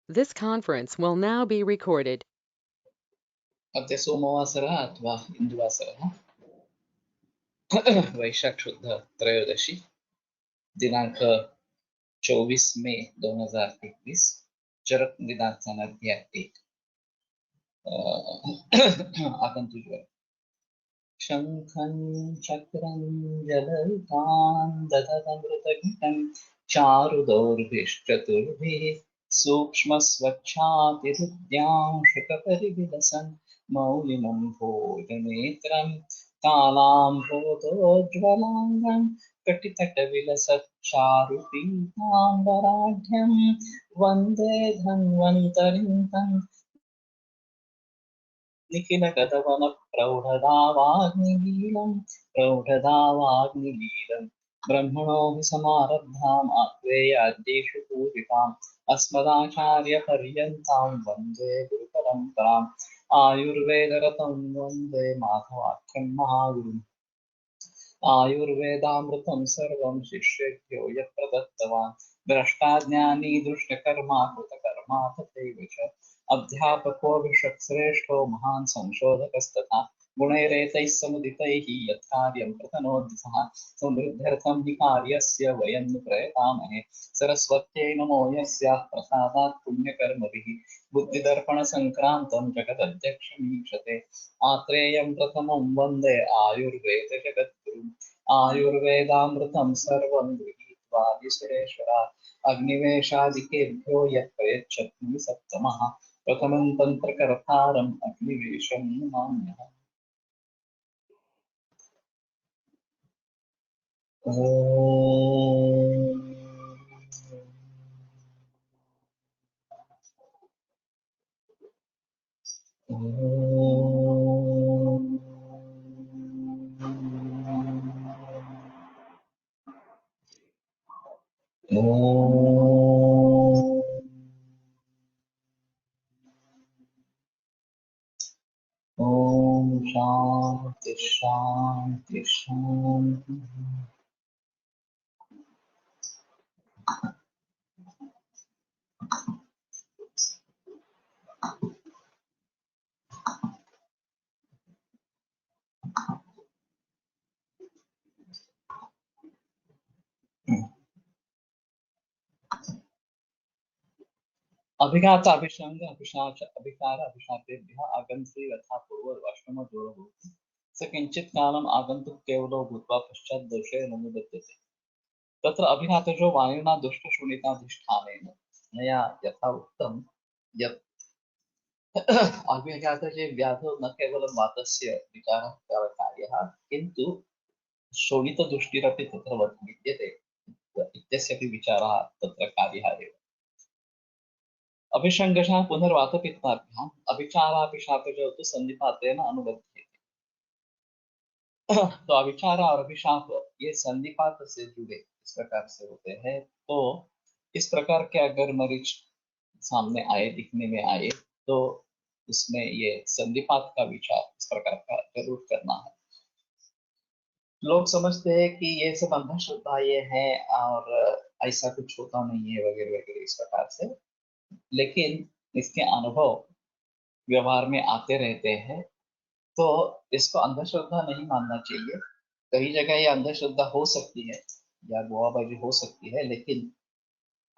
This conference will now be recorded. अद्य सोमवासरः अथवा इन्दुवासरः वैशाख शुद्ध त्रयोदशी दिनांक 24 मे 2021 चरक निदानाध्याय 1 आगन्तुक शंखं चक्रं जलतां दधतमृतघटं चारुदौर्भिश्चतुर्भिः सूक्ष्मस्वच्छातिरुद्यांशकपरिविलसन् मौलिनं भोजनेत्रं तालाम्भोदोज्ज्वलाङ्गं कटितटविलसच्चारुपीताम्बराढ्यं वन्दे धन्वन्तरिं तं प्रौढदावाग्निलीलं ब्रह्मणो हि समारब्धाम् आत्रेयाद्येषु पूजिताम् अस्मदाचार्यपर्यन्तां वन्दे गुरुपरम्पराम् आयुर्वेदरतं वन्दे माधवाख्यं महागुरुम् आयुर्वेदामृतं सर्वं शिष्येभ्यो यः प्रदत्तवान् द्रष्टाज्ञानी दुष्टकर्मा कृतकर्मा तथैव च अध्यापको विषक्श्रेष्ठो महान् संशोधकस्तथा गुणैरेतैः समुदितैः यत्कार्यं प्रतनोति सः समृद्ध्यर्थं हि कार्यस्य वयं नु प्रयतामहे सरस्वत्यै नमो यस्याः प्रसादात् पुण्यकर्मभिः बुद्धिदर्पणसङ्क्रान्तं जगदध्यक्षमीक्षते आत्रेयं प्रथमं वन्दे आयुर्वेदजगद्गुरुम् आयुर्वेदामृतं सर्वं गृहीत्वा विसुरेश्वरात् अग्निवेशादिकेभ्यो यः प्रयच्छत्नि सप्तमः प्रथमं तन्त्रकर्तारम् अग्निवेशं नमाम्यहम्। ओम शांति शांति शांति। अभिघात अभिसंग अभिशाच अभिकार अभिशापेभ्यः आगन्त्री यथा पूर्वम् भवति स किञ्चित् कालम् आगन्तुक केवलो भूत्वा पश्चात् दोषेण निबध्यते तत्र अभिघातजो वायुना दुष्टशोणिताधिष्ठानेन मया यथा उक्तं यत् अभिघातजे व्याधो न केवलं वातस्य विकारः कार्यः किन्तु शोणितदुष्टिरपि तत्र विद्यते इत्यस्यापि विचारः तत्र कार्यः एव अभिसंगशः पुनर्वातपित्ताभ्याम् अभिचाराभिशापजो तु सन्निपातेन अनुबध्यते। तो अभिचार और अभिशाप ये संधिपात से जुड़े इस प्रकार से होते हैं। तो इस प्रकार के अगर मरीज सामने आए, दिखने में आए, तो इसमें ये संधिपात का विचार इस प्रकार का जरूर करना है। लोग समझते हैं कि ये सब अंधश्रद्धा ये है और ऐसा कुछ होता नहीं है वगैरह वगैरह इस प्रकार से, लेकिन इसके अनुभव व्यवहार में आते रहते हैं। तो इसको अंधश्रद्धा नहीं मानना चाहिए। कई जगह ये अंधश्रद्धा हो सकती है या गोवाबाजी हो सकती है, लेकिन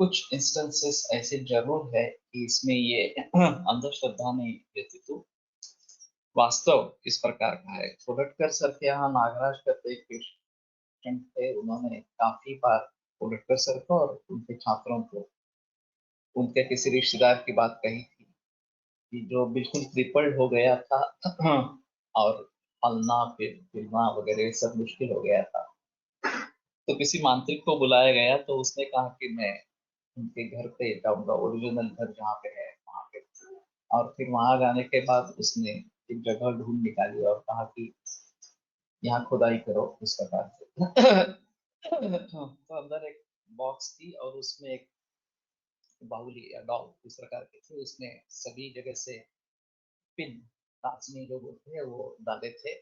कुछ इंस्टेंसेस ऐसे जरूर है कि इसमें ये अंधश्रद्धा नहीं रहती। तो वास्तव इस प्रकार का है। कोडटकर सर के यहाँ नागराज करते एक पेशेंट थे, उन्होंने काफी बार कोडटकर सर को और उनके छात्रों को उनके किसी रिश्तेदार की बात कही थी कि जो बिल्कुल क्रिपल्ड हो गया था और हलना फिरना वगैरह सब मुश्किल हो गया था। तो किसी मांत्रिक को बुलाया गया, तो उसने कहा कि मैं उनके घर पे जाऊंगा, ओरिजिनल घर जहाँ पे है वहां पे। और फिर वहां जाने के बाद उसने एक जगह ढूंढ निकाली और कहा कि यहाँ खुदाई करो इस प्रकार से। तो अंदर एक बॉक्स थी और उसमें एक बाहुली या डॉल इस प्रकार के थे। उसने सभी जगह से पिन तासनी जो बोलते हैं वो डाले थे।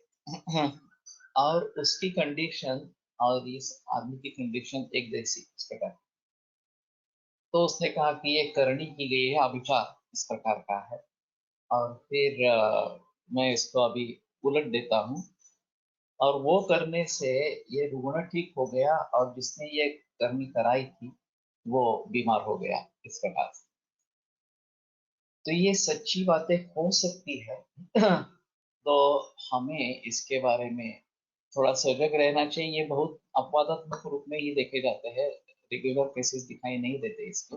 और उसकी कंडीशन और इस आदमी की कंडीशन एक जैसी इस प्रकार। तो उसने कहा कि ये करनी की गई है, अभिचार इस प्रकार का है। और फिर मैं इसको अभी उलट देता हूँ, और वो करने से ये रुग्ण ठीक हो गया, और जिसने ये करनी कराई थी वो बीमार हो गया, इस प्रकार से। तो ये सच्ची बातें हो सकती है। तो हमें इसके बारे में थोड़ा सजग रहना चाहिए। ये बहुत अपवादात्मक रूप में ही देखे जाते हैं, रेगुलर केसेस दिखाई नहीं देते इसके।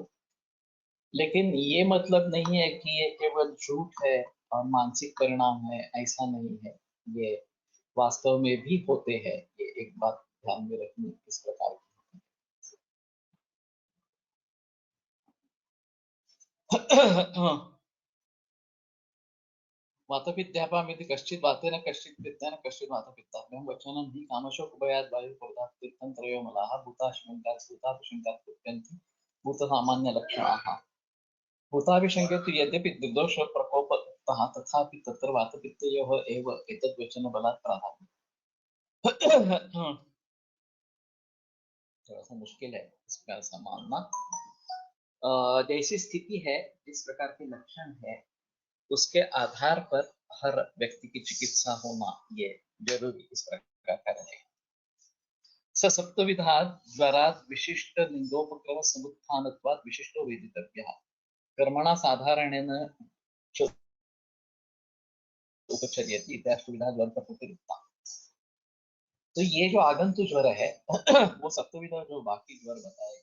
लेकिन ये मतलब नहीं है कि ये केवल झूठ है और मानसिक परिणाम है, ऐसा नहीं है। ये वास्तव में भी होते हैं। ये एक बात ध्यान में रखनी इस प्रकार की। मातापित्यापामिति कश्चित् वातेन कश्चित् पित्तेन कश्चित् मातापित्ताभ्यां वचनं हि कामशोकभयात् वायुर्क्रोधात् तीर्थं त्रयो मलाः भूताशङ्कात् भूताभिशङ्कात् कुप्यन्ति भूतसामान्यलक्षणाः। भूताभिशङ्के तु यद्यपि निर्दोषप्रकोपतः तथापि तत्र वातपित्तयोः एव एतद्वचनबलात् प्राधान्यम्। थोड़ा सा मुश्किल है इसका ऐसा मानना। जैसी स्थिति है, जिस प्रकार के लक्षण है, उसके आधार पर हर व्यक्ति की चिकित्सा होना ये जरूरी इस प्रकार का रहेगा। स सप्तविधात् ज्वरात् विशिष्ट लिंगोपक्रम समुत्थानत्वात् विशिष्टो वेदितव्यः कर्मणा साधारणेन च उपचर्यते इत्याष्टविधा ज्वर का प्रतिरुक्ता। तो ये जो आगंतु ज्वर है वो सप्तविधा जो बाकी ज्वर बताए,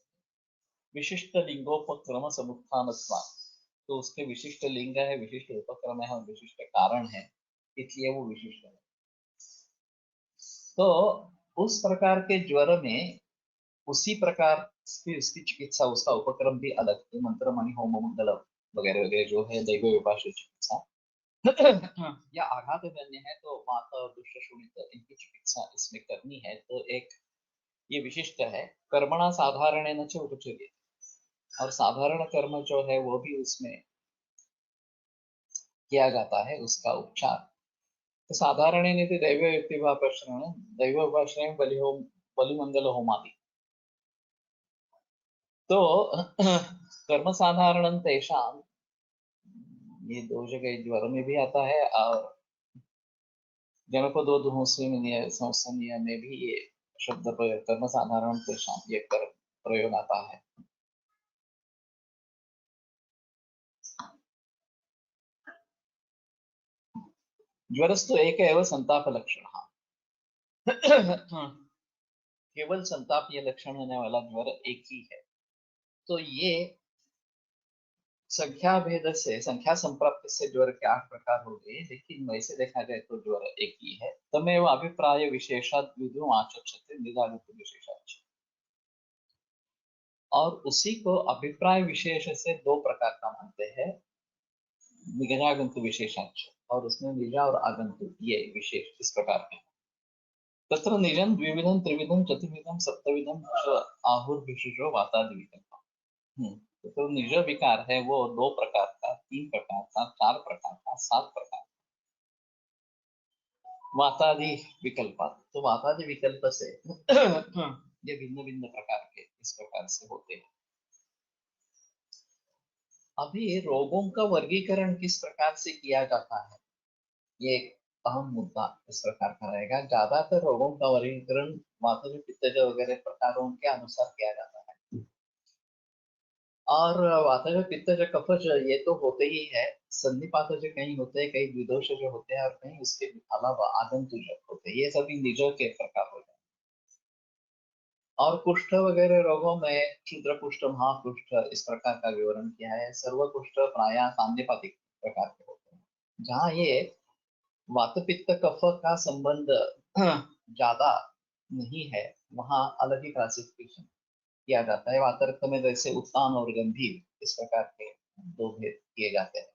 विशिष्ट लिंगोपक्रम समुत्थानत्वात्, तो उसके विशिष्ट लिंग है, विशिष्ट उपक्रम है और विशिष्ट कारण है, इसलिए वो विशिष्ट है। तो उस प्रकार के ज्वर में उसी प्रकार की उसकी चिकित्सा, उसका उपक्रम भी अलग है। मंत्र मणि होम मंगल वगैरह वगैरह जो है दैव विभाषा चिकित्सा या आघात जन्य है तो माता और दुष्ट शोणित इनकी चिकित्सा इसमें करनी है, तो एक ये विशिष्ट है। कर्मणा साधारण न च उपचर्य, और साधारण कर्म जो है वो भी उसमें किया जाता है, उसका उपचार। तो साधारण नीति दैव युक्तिभाषण, दैव उपाश्रय बलि होम, बलिमंगल होमादि। तो कर्म साधारण तेषाम, ये दो जगह ज्वर में भी आता है और जनपदो संस्थनीय में भी ये शब्द प्रयोग कर्म साधारण तेषाम ये कर प्रयोग आता है। ज्वरस्तु एक एव संताप लक्षण। केवल संताप ये लक्षण होने वाला ज्वर एक ही है। तो ये संख्या भेद से, संख्या संप्राप्त से ज्वर के 8 प्रकार हो गए, लेकिन वैसे देखा जाए तो ज्वर एक ही है। तमेव अभिप्राय विशेषात् विधु आचक्षते निरागत विशेषाच, और उसी को अभिप्राय विशेष से दो प्रकार का मानते हैं, निगरागंतु विशेषाच, और उसमें निजा और आगंतु ये विशेष इस प्रकार के। तत्र निजं द्विविधं त्रिविधं चतुर्विधं सप्तविधं च आहुर्विशेषो वातादि विकल्प। तो निज विकार है वो दो प्रकार का, तीन प्रकार का, चार प्रकार का, सात प्रकार का, वातादि विकल्प। तो वातादि विकल्प से ये भिन्न भिन्न प्रकार के इस प्रकार से होते हैं। अभी रोगों का वर्गीकरण किस प्रकार से किया जाता है, ये एक अहम मुद्दा इस प्रकार का रहेगा। ज्यादातर रोगों का वर्गीकरण वातज पित्तज वगैरह प्रकारों के अनुसार किया जाता है, और वातज पित्तज कफज ये तो होते ही है। संधिपातज कहीं होते हैं, कहीं द्विदोष जो होते हैं, और कहीं उसके अलावा आगंतुज होते हैं। ये सभी निजों के प्रकार होते हैं। और कुष्ठ वगैरह रोगों में क्षुद्र कुष्ठ, महाकुष्ठ इस प्रकार का विवरण किया है। सर्व कुष्ठ प्राय सांधिपातिक प्रकार के होते हैं। जहाँ ये वात पित्त कफ का संबंध ज्यादा नहीं है, वहां अलग ही क्लासिफिकेशन किया जाता है। वातरक्त में जैसे उत्तान और गंभीर इस प्रकार के दो भेद किए जाते हैं।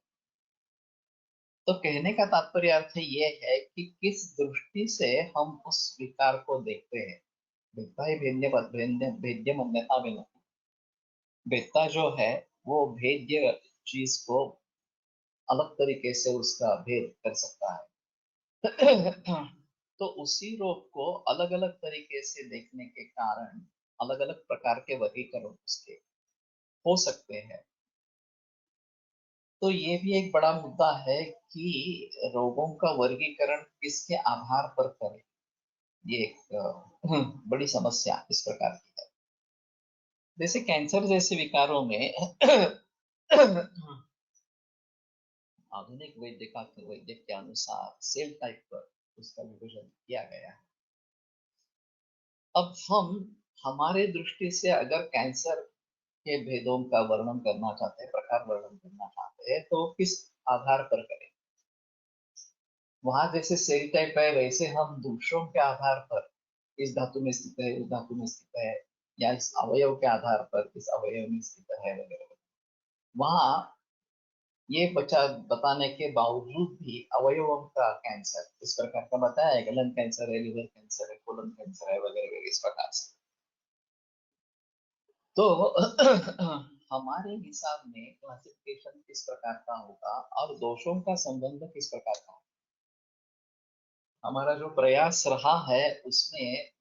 तो कहने का तात्पर्य अर्थ ये है कि किस दृष्टि से हम उस विकार को देखते हैं। भेदता ही भेद्य भेद्य भेद्य अन्यथा में नहीं। भेदता जो है वो भेद्य चीज को अलग तरीके से उसका भेद कर सकता है। तो उसी रोग को अलग अलग तरीके से देखने के कारण अलग अलग प्रकार के वर्गीकरण उसके हो सकते हैं। तो ये भी एक बड़ा मुद्दा है कि रोगों का वर्गीकरण किसके आधार पर करें। ये एक बड़ी समस्या इस प्रकार की है। जैसे कैंसर जैसे विकारों में आधुनिक वैद्य के अनुसार सेल टाइप पर उसका विभाजन किया गया है। अब हम हमारे दृष्टि से अगर कैंसर के भेदों का वर्णन करना चाहते हैं, प्रकार वर्णन करना चाहते हैं, तो किस आधार पर करें। वहां जैसे सेल टाइप है, वैसे हम दूसरों के आधार पर इस धातु में स्थित है, उस धातु में स्थित है, या इस अवयव के आधार पर इस अवयव में स्थित है वगैरह। वहां ये बताने के बावजूद भी अवयवों का कैंसर इस प्रकार का बताया है, लंग कैंसर है, लिवर कैंसर है, कोलन कैंसर है वगैरह इस प्रकार से। तो हमारे हिसाब में क्लासिफिकेशन किस प्रकार का होगा और दोषों का संबंध किस प्रकार का होगा। हमारा जो प्रयास रहा है उसमें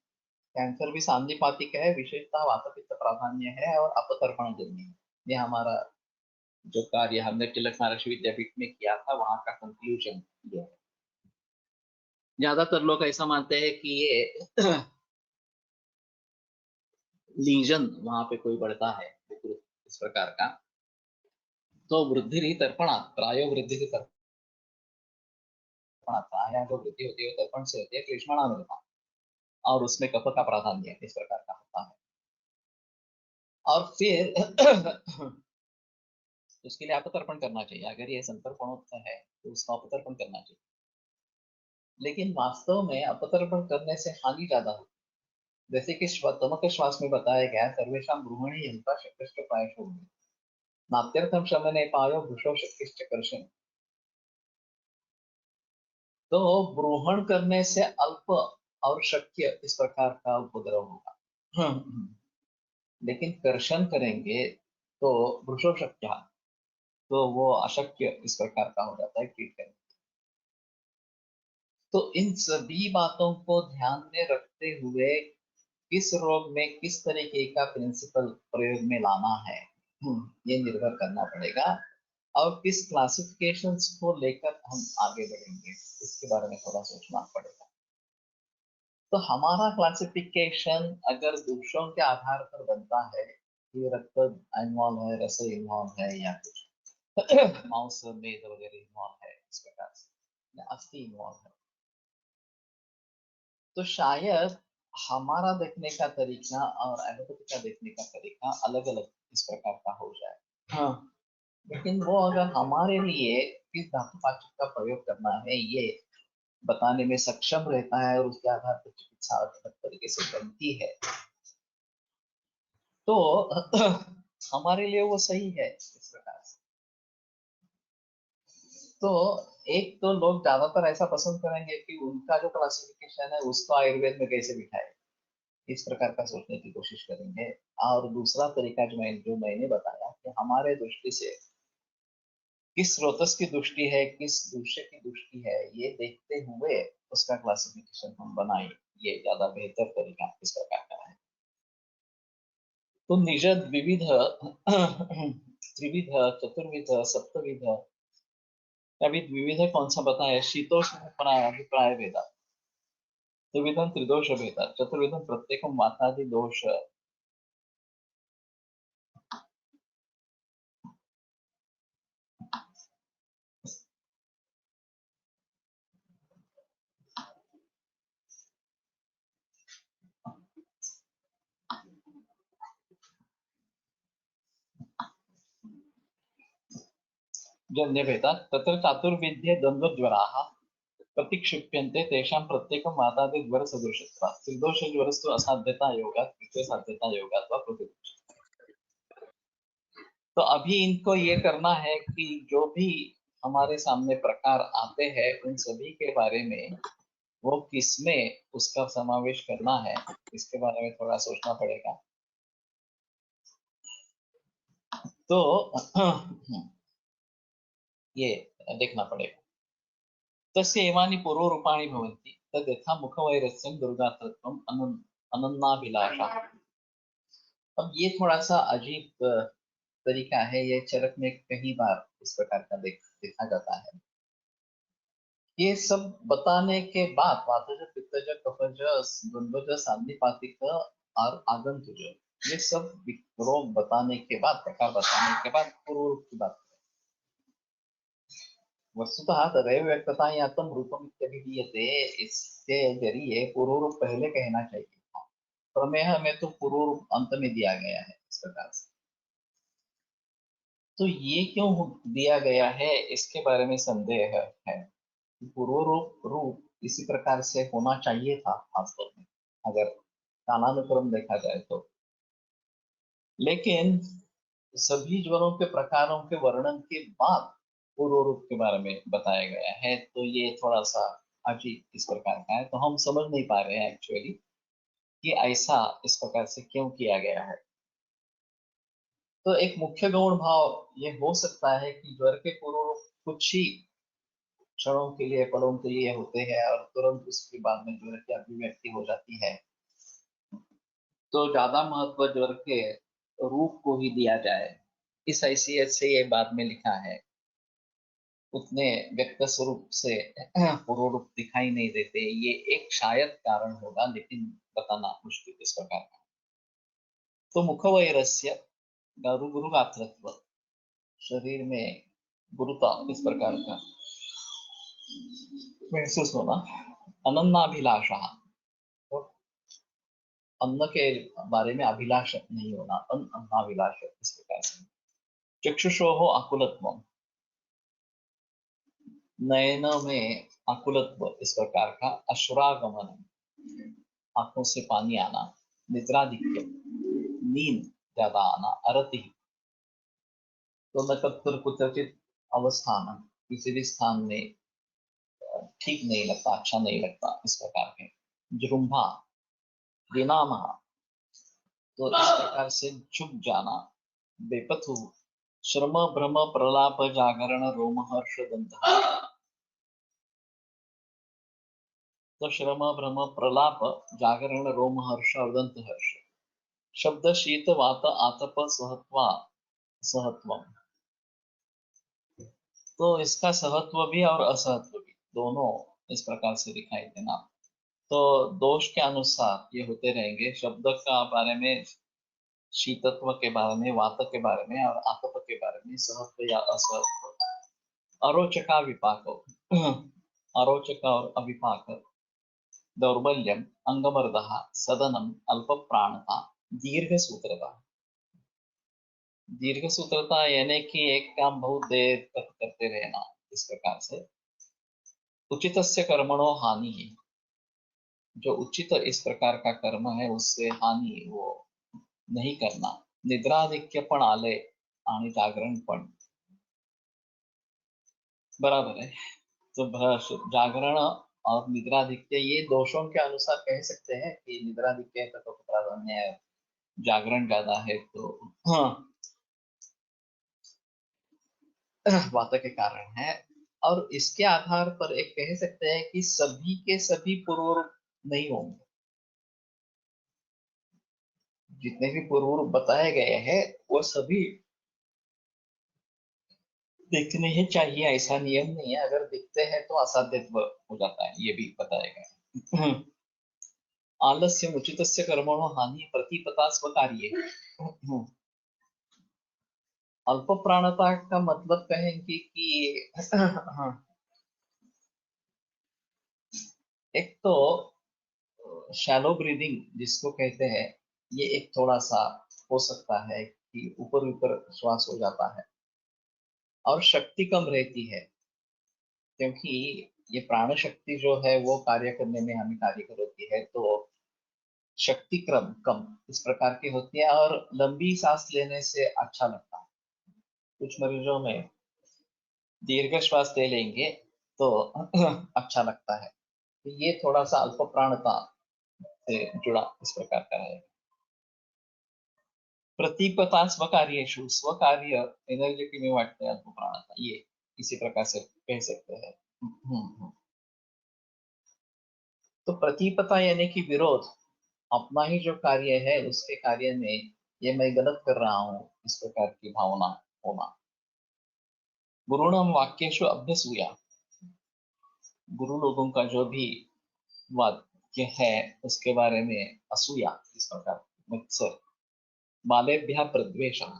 कैंसर भी सांधिपातिक है, विशेषता वातपित्त प्राधान्य है और अपतर्पण जन्य है। ये हमारा जो कार्य हमने तिलक महर्षि विद्यापीठ में किया था, वहां का कंक्लूजन ये है। ज्यादातर लोग ऐसा मानते हैं कि ये लीजन वहां पे कोई बढ़ता है इस प्रकार का, तो वृद्धि रही तर्पणा प्रायो वृद्धि रही तर्पणा, प्राय जो वृद्धि होती है तर्पण से होती है, क्लेशमणा मिलता और उसमें कफ का प्राधान्य इस प्रकार का होता है। और फिर उसके लिए अपतर्पण करना चाहिए। अगर ये संतर्पणोत्तर है तो उसका अपतर्पण करना चाहिए, लेकिन वास्तव में अपतर्पण करने से हानि ज्यादा होती है। जैसे कि तमक श्वास में बताया गया, सर्वेशम ब्रूहणी यंता शक्तिश्च प्रायशो नात्यर्थम शमने पायो भूषो शक्तिश्च कर्षण। तो ब्रूहण करने से अल्प और शक्य इस प्रकार का उपद्रव होगा। लेकिन कर्षण करेंगे तो वृषो शक्य, तो वो अशक्य इस प्रकार का हो जाता है ट्रीट करने। तो इन सभी बातों को ध्यान में रखते हुए किस रोग में किस तरीके का प्रिंसिपल प्रयोग में लाना है, ये निर्भर करना पड़ेगा। और किस क्लासिफिकेशंस को लेकर हम आगे बढ़ेंगे इसके बारे में थोड़ा सोचना पड़ेगा। तो हमारा क्लासिफिकेशन अगर दूसरों के आधार पर बनता है कि रक्त इन्वॉल्व है, रस इन्वॉल्व है, या कुछ मांस मेद वगैरह इन्वॉल्व है इस प्रकार से, या अस्थि इन्वॉल्व है, तो शायद हमारा देखने का तरीका और एलोपैथी का देखने का तरीका अलग अलग इस प्रकार का हो जाए। हाँ, लेकिन वो अगर हमारे लिए किस धातुपाचक का प्रयोग करना है ये बताने में सक्षम रहता है और उसके आधार पर चिकित्सा अलग तरीके से बनती है, तो हमारे लिए वो सही है इस प्रकार से। तो एक तो लोग ज्यादातर ऐसा पसंद करेंगे कि उनका जो क्लासिफिकेशन है उसको आयुर्वेद में कैसे बिठाए, इस प्रकार का सोचने की कोशिश करेंगे। और दूसरा तरीका जो मैंने बताया कि हमारे दृष्टि से किस स्रोतस की दृष्टि है, किस दूसरे की दृष्टि है, ये देखते हुए उसका क्लासिफिकेशन हम बनाए, ये ज्यादा बेहतर तरीका इस प्रकार का है। तो निषद विविध त्रिविध चतुर्विध सप्तविध, अभी विविध कौन सा बताया, शीतोष्ण अभिप्राय भेदा, त्रिविधम त्रिदोष भेदा, चतुर्विधम प्रत्येकम वातादि दोष। जन्यभेदात् तत्र चातुर्विध्ये द्वन्द्वज्वराः प्रतिक्षिप्यन्ते तेषां प्रत्येकं वातादिज्वरसदृशत्वात् त्रिदोषज्वरस्तु असाध्यता योगात् तृतीय साध्यता योगात् वा प्रतिदोष। तो अभी इनको ये करना है कि जो भी हमारे सामने प्रकार आते हैं उन सभी के बारे में वो किसमें उसका समावेश करना है, इसके बारे में थोड़ा सोचना पड़ेगा। तो ये देखना पड़ेगा। तस्य एवानि पूर्वरूपाणि भवन्ति तद् यथा मुखवैरस्यं दुर्गातत्वम् अनन्नाभिलाषा। अब ये थोड़ा सा अजीब तरीका है, ये चरक में कई बार इस प्रकार का देखा जाता है। ये सब बताने के बाद वातज, पित्तज, कफज, द्वंद्वज, सांधिपातिक और आगंतुज, ये सब रोग बताने के बाद, प्रकार बताने के बाद पूर्व रूप की बात करें। वस्तुतः तदेव व्यक्ततायातम रूपम इत्यभिधीयते, इसके जरिए पूर्व रूप पहले कहना चाहिए था। प्रमेय में तो पूर्व रूप अंत में दिया गया है इस प्रकार से। तो ये क्यों दिया गया है, इसके बारे में संदेह है। पूर्व रूप इसी प्रकार से होना चाहिए था वास्तव में, अगर कालानुक्रम देखा जाए तो। लेकिन सभी ज्वरों के प्रकारों के वर्णन के बाद पूर्व रूप के बारे में बताया गया है, तो ये थोड़ा सा अजीब इस प्रकार का है। तो हम समझ नहीं पा रहे हैं एक्चुअली कि ऐसा इस प्रकार से क्यों किया गया है। तो एक मुख्य गौण भाव ये हो सकता है कि ज्वर के पूर्व रूप कुछ ही क्षणों के लिए, पलों के लिए होते हैं और तुरंत उसके बाद में ज्वर की अभिव्यक्ति हो जाती है। तो ज्यादा महत्व ज्वर के रूप को ही दिया जाए, इस हैसियत से ये बाद में लिखा है। उतने व्यक्त स्वरूप से पूर्व रूप दिखाई नहीं देते, ये एक शायद कारण होगा, लेकिन बताना मुश्किल इस प्रकार का। तो मुखवैरस्य गुरु गात्रत्व, शरीर में गुरुता इस प्रकार का महसूस होना। अनन्नाभिलाषा, तो अन्न के बारे में अभिलाष नहीं होना, अन्नाभिलाष इस प्रकार से। चक्षुषोः आकुलत्वम, नयन में आकुलत्व इस प्रकार का। अश्रागमन, आंखों से पानी आना। निद्राधिक्य, नींद ज्यादा आना। अरति, तो नकत्र कुत्रचित अवस्थान, किसी भी स्थान में ठीक नहीं लगता, अच्छा नहीं लगता इस प्रकार के। जृंभा, विनाम, तो इस प्रकार से झुक जाना। बेपथु, श्रम भ्रम प्रलाप जागरण रोमहर्ष दंत, तो श्रम भ्रम प्रलाप जागरण रोमहर्ष और दंत हर्ष। शब्द शीत वात आतप सहत्वा सहत्वम, तो इसका सहत्व भी और असहत्व भी दोनों इस प्रकार से दिखाई देना। तो दोष के अनुसार ये होते रहेंगे। शब्द का बारे में, शीतत्व के बारे में, वात के बारे में और आतप के बारे में, सहत्व या असहत्व। अरोचका विपाक, अरोचक और अविपाक। दौर्बल्यम, अंगमर्दः, सदनम, अल्प प्राणता, दीर्घ सूत्रता। दीर्घ सूत्रता यानी कि एक काम बहुत देर तक करते रहना इस प्रकार से। उचितस्य कर्मणो हानि, जो उचित इस प्रकार का कर्म है उससे हानि वो नहीं करना। निद्राधिक्य पण आले आणि जागरण पण, बराबर है। तो जागरण और निद्राधिक्य ये दोषों के अनुसार कह सकते हैं कि निद्राधिक्य है तो प्राधान्य है, जागरण ज्यादा है तो हाँ वात के कारण है। और इसके आधार पर एक कह सकते हैं कि सभी के सभी पूर्व रूप नहीं होंगे। जितने भी पूर्व रूप बताए गए हैं वो सभी दिखने ही चाहिए, ऐसा नियम नहीं है। अगर दिखते हैं तो असाध्यत्व हो जाता है, ये भी बताया गया है। आलस्य उचितस्य कर्मणो हानि प्रतिपता स्वकार्ये। अल्प प्राणता का मतलब कहेंगे कि हाँ, एक तो शैलो ब्रीदिंग जिसको कहते हैं, ये एक थोड़ा सा हो सकता है कि ऊपर ऊपर श्वास हो जाता है और शक्ति कम रहती है, क्योंकि ये प्राण शक्ति जो है वो कार्य करने में हमें कार्य होती है, तो शक्ति क्रम कम इस प्रकार की होती है और लंबी सांस लेने से अच्छा लगता है। कुछ मरीजों में दीर्घ श्वास ले लेंगे तो अच्छा लगता है। तो ये थोड़ा सा अल्प प्राणता से जुड़ा इस प्रकार का है। प्रतीपता स्वकार्येषु, स्वकार्य एनर्जी में वाटते हैं अल्प प्राणता, ये इसी प्रकार से कह सकते हैं। तो प्रतीपता यानी कि विरोध, अपना ही जो कार्य है उसके कार्य में ये मैं गलत कर रहा हूँ, इस प्रकार की भावना होना। गुरुणाम वाक्येषु अभ्यसूया, गुरु लोगों का जो भी वाक्य है उसके बारे में असूया, इस प्रकार मत्सर। बालेभ्यः प्रद्वेषः,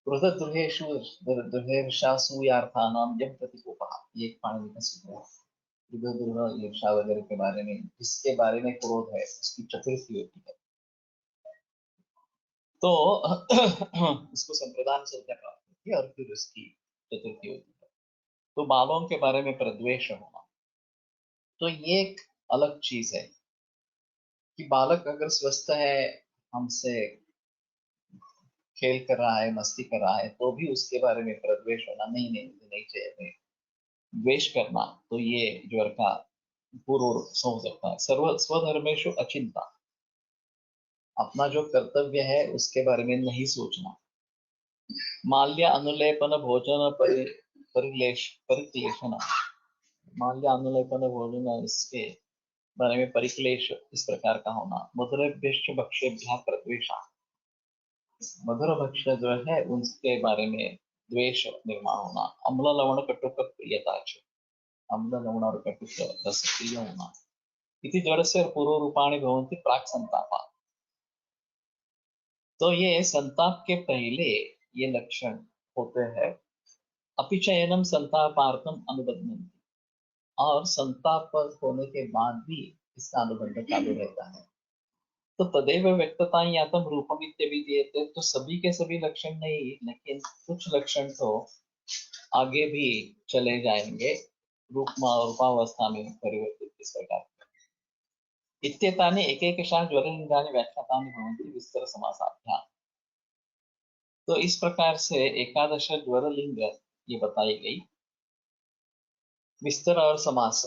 क्रोधद्रुहेषु द्रुहेर्षासूयार्थानां यं प्रतिकोपः, ये एक पाणिनि का सूत्र है। क्रोध द्रुह ईर्षा वगैरह के बारे में, जिसके बारे में क्रोध है उसकी चतुर्थी होती है, तो उसको संप्रदान संज्ञा प्राप्त होती है और फिर उसकी चतुर्थी होती है। तो बालों के बारे में प्रद्वेष होना, तो ये एक अलग चीज है कि बालक अगर स्वस्थ है, हमसे खेल कर रहा है, मस्ती कर रहा है, तो भी उसके बारे में प्रद्वेष होना, नहीं नहीं मुझे नहीं चाहिए, द्वेष करना, तो ये ज्वर का पूर्व हो सकता है। सर्व स्वधर्मेशु अचिंता, अपना जो कर्तव्य है उसके बारे में नहीं सोचना। माल्य अनुलेपन भोजन परिक्लेशन, माल्य अनुलेपन भोजन, इसके बारे में परिक्लेश इस प्रकार का होना। मधुरेभ्यश्च भक्ष्येभ्यः प्रद्वेषः, मधुर भक्ष्य जो है उनके बारे में द्वेष निर्माण होना। अम्ल लवण कटुक प्रियता, अम्ल लवण और कटुक रस प्रिय होना। इति ज्वरस्य पूर्व रूपाणि भवन्ति प्राक् संतापा, तो ये संताप के पहले ये लक्षण होते हैं। अपि च एनं संतापार्थम अनुबध्नन्ति, और संताप होने के बाद भी इसका अनुबंध चालू रहता है। तो तदेव व्यक्तता यातम रूपमित्यभिधीयते, तो सभी के सभी लक्षण नहीं, लेकिन कुछ लक्षण तो आगे भी चले जाएंगे, रूपावस्था में परिवर्तित इस प्रकार। इत्येतानि एकैकशः ज्वरलिंगानि व्याख्यातानि भवन्ति विस्तर समासाभ्याम्, तो इस प्रकार से एकादश ज्वरलिंग ये बताई गई, विस्तर और समास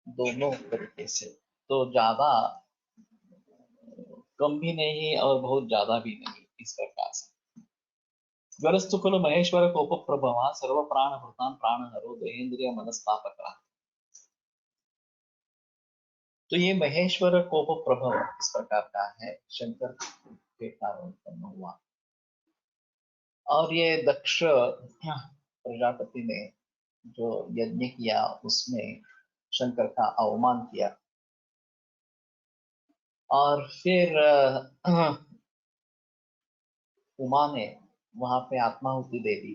दोनों तरीके से। तो ज्यादा कम भी नहीं और बहुत ज्यादा भी नहीं, इस प्रकार से। ज्वरस्तु खलु महेश्वर कोप प्रभव सर्व प्राण भृतान प्राण हरो देहेन्द्रिय मनस्तापक, तो ये महेश्वर कोप प्रभव इस प्रकार का है, शंकर के कारण उत्पन्न हुआ। और ये दक्ष प्रजापति ने जो यज्ञ किया उसमें शंकर का अवमान किया, और फिर उमा ने वहां पे आत्माहुति दे दी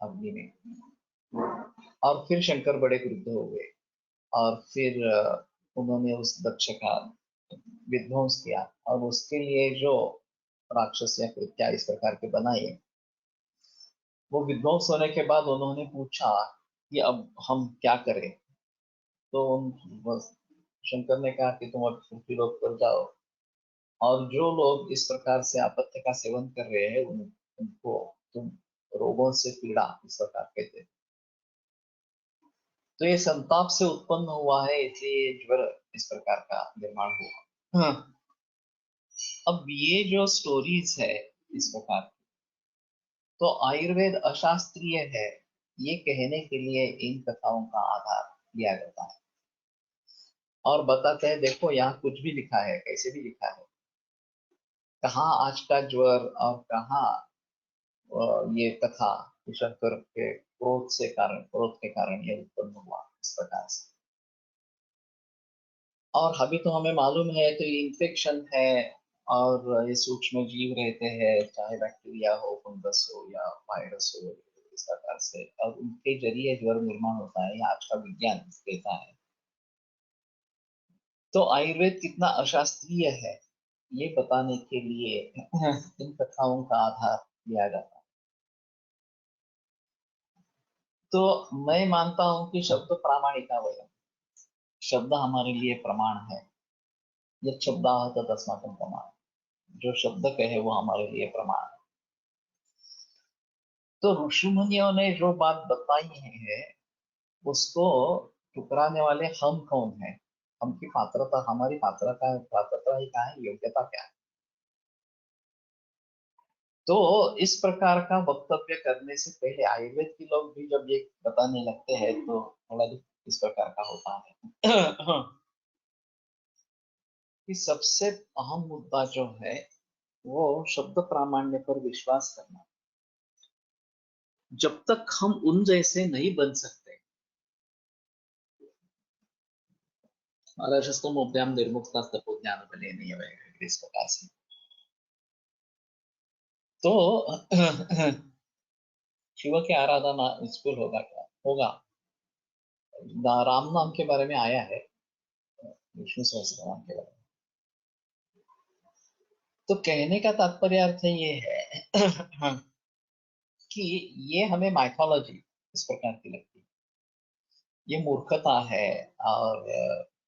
अग्नि में, और फिर शंकर बड़े क्रुद्ध हो गए, और फिर उन्होंने उस दक्ष का विध्वंस किया, और उसके लिए जो राक्षस या कृत्या इस प्रकार के बनाए, वो विध्वंस होने के बाद उन्होंने पूछा कि अब हम क्या करें, तो शंकर ने कहा कि तुम अब पृथ्वी लोक पर जाओ, और जो लोग इस प्रकार से आपत्ति का सेवन कर रहे हैं उनको तुम रोगों से पीड़ा इस प्रकार कहते हैं। तो ये संताप से उत्पन्न हुआ है, इसलिए ज्वर इस प्रकार का निर्माण हुआ। अब ये जो स्टोरीज है इस प्रकार की, तो आयुर्वेद अशास्त्रीय है ये कहने के लिए इन कथाओं का आधार लिया जाता है, और बताते हैं देखो यहाँ कुछ भी लिखा है, कैसे भी लिखा है, कहाँ आज का ज्वर और कहाँ ये कथा शंकर के क्रोध के कारण ये उत्पन्न हुआ इस प्रकार से। और अभी तो हमें मालूम है तो ये इन्फेक्शन है, और ये सूक्ष्म जीव रहते हैं, चाहे बैक्टीरिया हो, फंगस हो या वायरस हो, इस प्रकार से, और उनके जरिए ज्वर निर्माण होता है, ये आज का विज्ञान कहता है। तो आयुर्वेद कितना अशास्त्रीय है ये बताने के लिए इन कथाओं का आधार लिया जाता है। तो मैं मानता हूं कि शब्द प्रामाणिका वयम, शब्द हमारे लिए प्रमाण है। यद शब्दाः तदस्माकं प्रमाण, जो शब्द कहे वो हमारे लिए प्रमाण है। तो ऋषि मुनियों ने जो बात बताई है उसको ठुकराने वाले हम कौन है, हम की पात्रता, हमारी पात्रता ही क्या है, योग्यता क्या है। तो इस प्रकार का वक्तव्य करने से पहले आयुर्वेद के लोग भी जब ये बताने लगते हैं तो थोड़ा दुख इस प्रकार का होता है कि सबसे अहम मुद्दा जो है वो शब्द प्रामाण्य पर विश्वास करना। जब तक हम उन जैसे नहीं बन सकते, महाराष्ट्रस्तुभ्याम निर्मुक्तास्तपो ज्ञानबलेन वैराग्येण, इस प्रकार से। तो शिव की आराधना स्कूल होगा क्या? होगा। राम नाम के बारे में आया है, विष्णु सहस्त्र नाम के बारे में। तो कहने का तात्पर्य अर्थ ये है कि ये हमें माइथोलॉजी इस प्रकार की लगती है, ये मूर्खता है और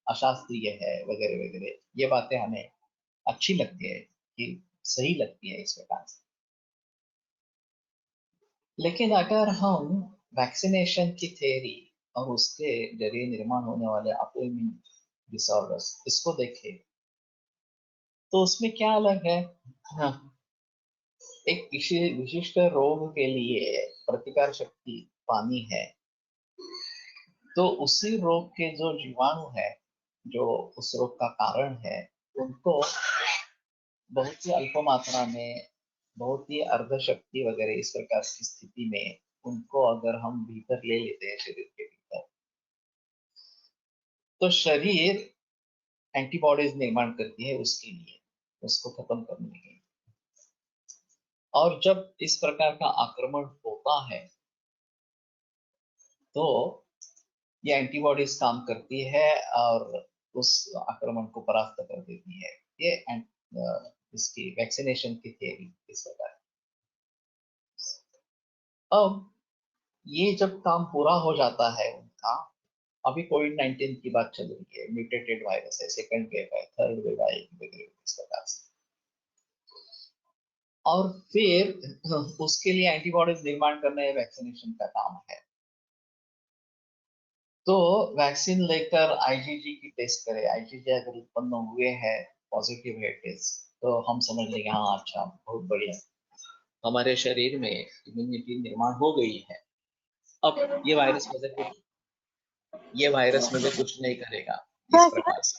अशास्त्रीय है वगैरह वगैरह, ये बातें हमें अच्छी लगती है, कि सही लगती है इस प्रकार से। लेकिन अगर हम वैक्सीनेशन की थ्योरी और उसके जरिए निर्माण होने वाले ऑटोइम्यून डिसऑर्डर्स इसको देखें, तो उसमें क्या अलग है? हाँ, एक विशिष्ट रोग के लिए प्रतिकार शक्ति पानी है, तो उसी रोग के जो जीवाणु है, जो उस रोग का कारण है, उनको बहुत ही अल्प मात्रा में, बहुत ही अर्ध शक्ति वगैरह इस प्रकार की स्थिति में उनको अगर हम भीतर ले लेते हैं, शरीर के भीतर, तो शरीर एंटीबॉडीज निर्माण करती है उसके लिए, उसको खत्म करने के लिए। और जब इस प्रकार का आक्रमण होता है, तो ये एंटीबॉडीज काम करती है और उस आक्रमण को परास्त कर देती है। ये इसकी वैक्सीनेशन की थियरी इस प्रकार। अब ये जब काम पूरा हो जाता है उनका, अभी कोविड-19 की बात चल रही है, म्यूटेटेड वायरस है, सेकंड वेव है, थर्ड वेव आएगी वगैरह इस प्रकार से। और फिर उसके लिए एंटीबॉडीज निर्माण करना ये वैक्सीनेशन का काम है। तो वैक्सीन लेकर आईजीजी की टेस्ट करें, आईजीजी अगर उत्पन्न हुए हैं, पॉजिटिव है टेस्ट, तो हम समझ लेंगे हाँ अच्छा बहुत बढ़िया, हमारे शरीर में इम्यूनिटी निर्माण हो गई है। अब ये वायरस मुझे कुछ नहीं करेगा इस प्रकार से।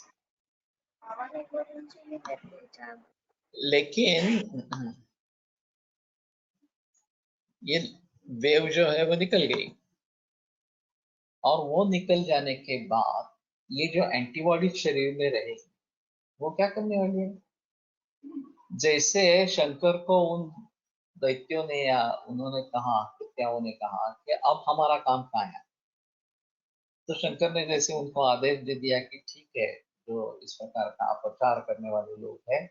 लेकिन ये वेव जो है वो निकल गई, और वो निकल जाने के बाद ये जो एंटीबॉडी शरीर में रहेगी, वो क्या करने वाली है? जैसे शंकर को उन दैत्यों ने या उन्होंने कहा, प्रत्याओं ने कहा कि अब हमारा काम कहाँ है, तो शंकर ने जैसे उनको आदेश दे दिया कि ठीक है, जो इस प्रकार का अपचार करने वाले लोग हैं,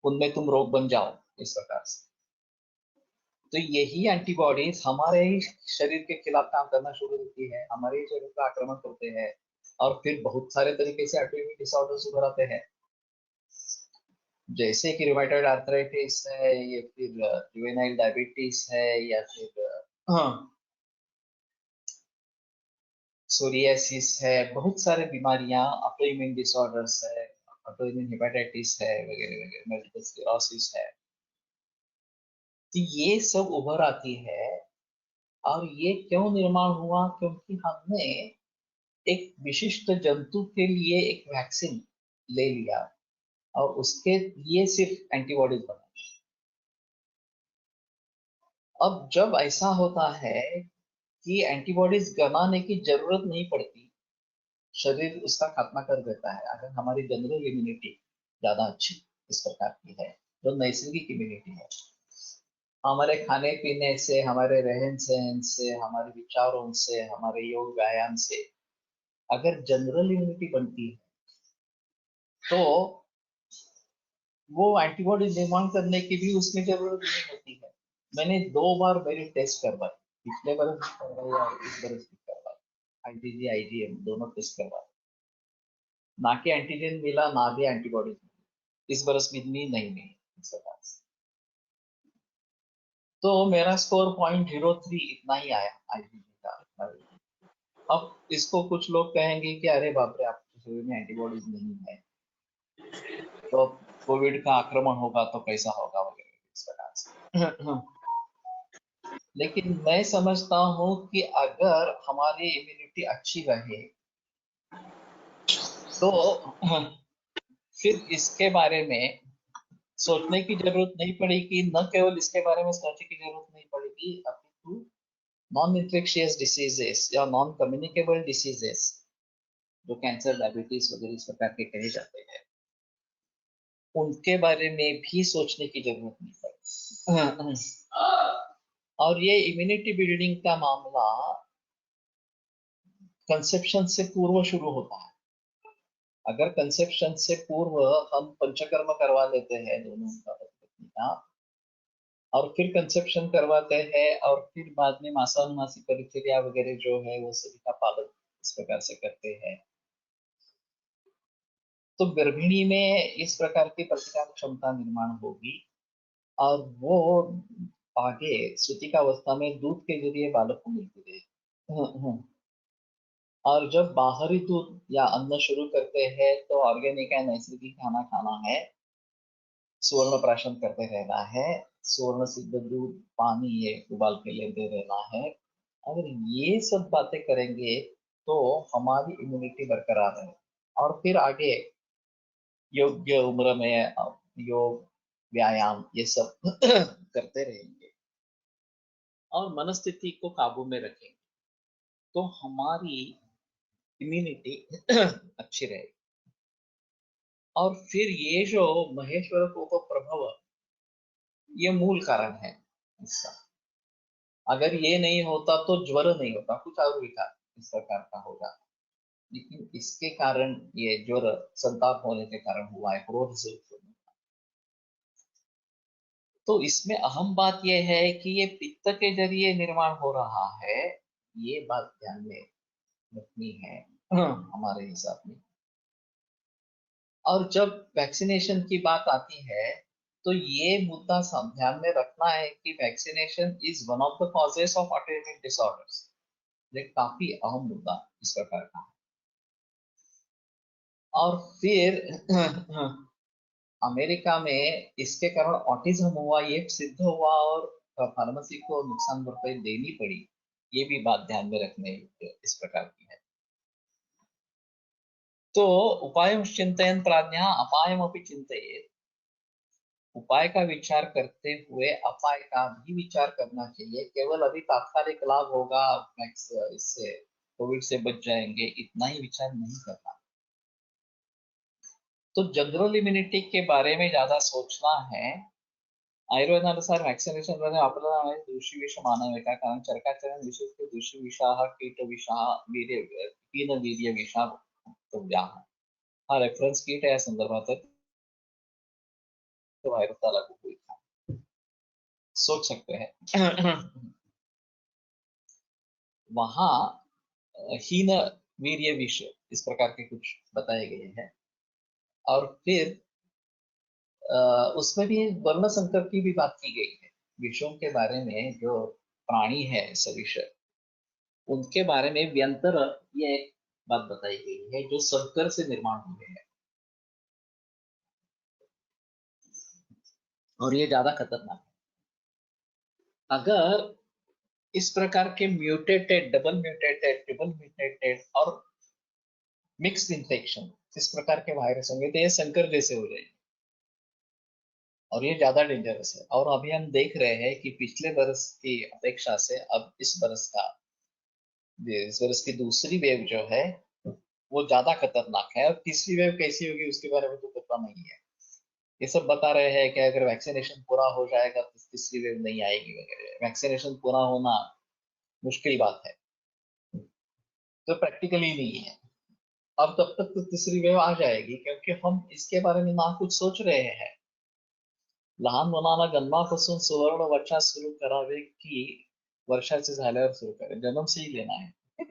उनमें तुम रोग बन जाओ इस प्रकार से। तो यही एंटीबॉडीज हमारे ही शरीर के खिलाफ काम करना शुरू होती है, हमारे ही शरीर का आक्रमण करते हैं, और फिर बहुत सारे तरीके से ऑटोइम्यून डिसऑर्डर्स उभर आते हैं, जैसे कि रूमेटॉइड आर्थराइटिस है, या फिर जुवेनाइल डायबिटीज है, या फिर सोरियासिस है, बहुत सारे बीमारियां, ऑटोइम्यून डिसऑर्डर्स है, ऑटोइम्यून हेपेटाइटिस है वगैरह वगैरह, मल्टीपल स्क्लेरोसिस है। तो ये सब उभर आती है, और ये क्यों निर्माण हुआ? क्योंकि हमने एक विशिष्ट जंतु के लिए एक वैक्सीन ले लिया और उसके लिए सिर्फ एंटीबॉडीज बना। अब जब ऐसा होता है कि एंटीबॉडीज बनाने की जरूरत नहीं पड़ती, शरीर उसका खात्मा कर देता है, अगर हमारी जनरल इम्यूनिटी ज्यादा अच्छी इस प्रकार की है, जो नैसर्गिक इम्यूनिटी है, हमारे खाने पीने से, हमारे रहन सहन से, हमारे विचारों से, हमारे योग व्यायाम से अगर जनरल इम्यूनिटी बनती है, तो वो एंटीबॉडी निर्माण करने की भी उसमें जरूरत नहीं होती है। मैंने 2 बार मेरी टेस्ट करवाई, पिछले बरस भी करवाई और इस बरस भी करवाई, आईजीजी आईजीएम दोनों टेस्ट करवाई, ना कि एंटीजन मिला ना भी एंटीबॉडीज मिली, इस बरस भी नहीं मिली इस प्रकार से। तो मेरा स्कोर 0.03 इतना ही आया आईजीजी का। अब इसको कुछ लोग कहेंगे कि अरे बाप रे, आपके शरीर में एंटीबॉडीज नहीं है, तो कोविड का आक्रमण होगा तो कैसा होगा वगैरह इस प्रकार से। लेकिन मैं समझता हूँ कि अगर हमारी इम्यूनिटी अच्छी रहे, तो फिर इसके बारे में सोचने की जरूरत नहीं पड़ेगी, न केवल इसके बारे में सोचने की जरूरत नहीं पड़ेगी, अपितु नॉन इन्फेक्शियस डिसीजेस या नॉन कम्युनिकेबल डिसीजेस जो कैंसर, डायबिटीज वगैरह इस प्रकार के कहे जाते हैं, उनके बारे में भी सोचने की जरूरत नहीं पड़ेगी। और ये इम्यूनिटी बिल्डिंग का मामला कंसेप्शन से पूर्व शुरू होता है। अगर कंसेप्शन से पूर्व हम पंचकर्म करवा लेते हैं दोनों का पत्नी का, और फिर कंसेप्शन करवाते हैं, और फिर बाद में मासानुमासी परिचर्या वगैरह जो है वो सभी का पालन इस प्रकार से करते हैं, तो गर्भिणी में इस प्रकार की प्रतिकार क्षमता निर्माण होगी, और वो आगे सूतिका अवस्था में दूध के जरिए बालक को मिलती है। और जब बाहरी दूध या अन्न शुरू करते हैं तो ऑर्गेनिक या नैसर्गिक खाना खाना है, सुवर्ण प्राशन करते रहना है, सुवर्ण सिद्ध दूध पानी ये उबाल के लेते रहना है। अगर ये सब बातें करेंगे तो हमारी इम्यूनिटी बरकरार है, और फिर आगे योग्य उम्र में योग, व्यायाम ये सब करते रहेंगे और मनस्थिति को काबू में रखेंगे, तो हमारी इम्यूनिटी अच्छी रहेगी। और फिर ये जो महेश्वर को प्रभव, ये मूल कारण है इसका। अगर ये नहीं होता तो ज्वर नहीं होता, कुछ और विकार इस प्रकार का होगा, लेकिन इसके कारण ये ज्वर संताप होने के कारण हुआ है, क्रोध से उत्पन्न। तो इसमें अहम बात यह है कि ये पित्त के जरिए निर्माण हो रहा है, ये बात ध्यान में रखनी है हमारे हिसाब में। और जब वैक्सीनेशन की बात आती है तो ये मुद्दा ध्यान में रखना है कि vaccination is one of the causes of autoimmune disorders. ये काफी अहम मुद्दा इस प्रकार का है। और फिर अमेरिका में इसके कारण ऑटिज्म हुआ, ये सिद्ध हुआ, और फार्मेसी को नुकसान भरपाई देनी पड़ी, ये भी बात ध्यान में रखने इस प्रकार की है। तो उपाय चिंतन प्राज्ञा अपायम अपि चिंतयेत्, उपाय का विचार करते हुए अपाय का भी विचार करना चाहिए। केवल अभी तात्कालिक लाभ होगा, इससे कोविड से बच जाएंगे, इतना ही विचार नहीं करना। तो जनरल इम्युनिटी के बारे में ज्यादा सोचना है। आयुर्वेदानुसार वॅक्सिनेशन मध्ये वापरला जाणारे दूषी विष मानव एका कारण चरकाचरण विशेष दूषी विषाः कीट विषाः वीर्य तीन वीर्य विषा व्याह, हा रेफरन्स कीट है या संदर्भात तो वायरस लागू हुई था, सोच सकते हैं। वहां हीन वीर्य विष इस प्रकार के कुछ बताए गए हैं। और फिर उसमें भी वर्ण संकर की भी बात की गई है। विषयों के बारे में जो प्राणी है सविष, उनके बारे में व्यंतर ये एक बात बताई गई है जो संकर से निर्माण हुए हैं, और ये ज्यादा खतरनाक है। अगर इस प्रकार के mutated, double mutated, triple mutated और मिक्स्ड इन्फेक्शन इस प्रकार के वायरस होंगे तो ये संकर जैसे हो जाएंगे, और ये ज्यादा डेंजरस है। और अभी हम देख रहे हैं कि पिछले बरस की अपेक्षा से अब इस बरस की दूसरी वेव जो है वो ज्यादा खतरनाक है, और तीसरी वेव कैसी होगी उसके बारे में तो पता नहीं है। ये सब बता रहे हैं कि अगर वैक्सीनेशन पूरा हो जाएगा तो तीसरी वेव नहीं आएगी वगैरह। वैक्सीनेशन पूरा होना मुश्किल बात है, तो प्रैक्टिकली नहीं है। अब तब तक तो तीसरी वेव आ जाएगी, क्योंकि हम इसके बारे में ना कुछ सोच रहे हैं। लहान मुलांना जन्मापासून सुवर्ण वर्षा सुरू करावे की वर्षाचे झाल्यावर सुरू करें, जन्म से ही लेना है।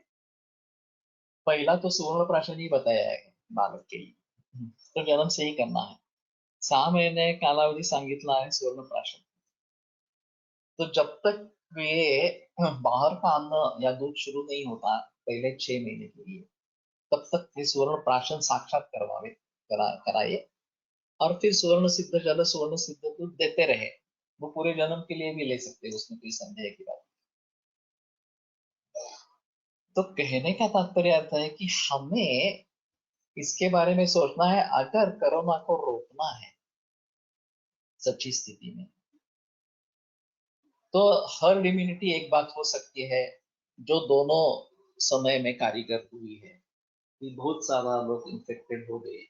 पहला तो सुवर्ण प्राशन ही बताया है बालक के लिए, तो जन्म से ही करना है। 6 महीने कालावधी सांगितला है सुवर्ण प्राशन। तो जब तक ये बाहर का अन्न या दूध शुरू नहीं होता पहले 6 महीने के लिए, तब तक ये सुवर्ण प्राशन साक्षात कराए, और फिर सुवर्ण सिद्ध जल, सुवर्ण सिद्ध दूध देते रहे। वो पूरे जन्म के लिए भी ले सकते हैं, उसमें कोई संदेह की बात नहीं। तो कहने का तात्पर्य अर्थ है कि हमें इसके बारे में सोचना है। अगर कोरोना को रोकना है सच्ची स्थिति में, तो हर्ड इम्यूनिटी एक बात हो सकती है जो दोनों समय में कारीगर हुई है कि बहुत सारा लोग इन्फेक्टेड हो गए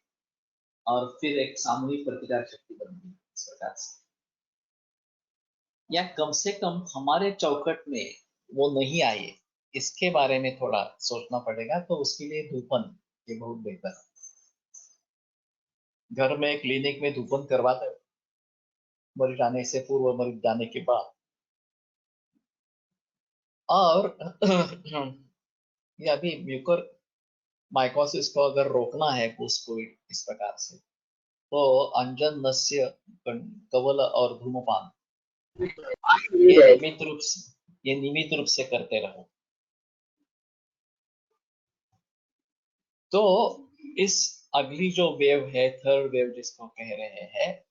और फिर एक सामूहिक प्रतिकार शक्ति बन गई इस प्रकार से, या कम से कम हमारे चौखट में वो नहीं आए, इसके बारे में थोड़ा सोचना पड़ेगा। तो उसके लिए धूपन ये बहुत बेहतर है। घर में क्लिनिक में धूपन करवाते हैं, मरीज आने से पूर्व, मरीज जाने के बाद। और ये अभी म्यूकर माइकोसिस को अगर रोकना है पोस्ट कोविड इस प्रकार से, तो अंजन, नस्य, कवल और धूमपान ये नियमित रूप से करते रहो। तो इस अगली जो वेव है, थर्ड वेव जिसको कह रहे हैं,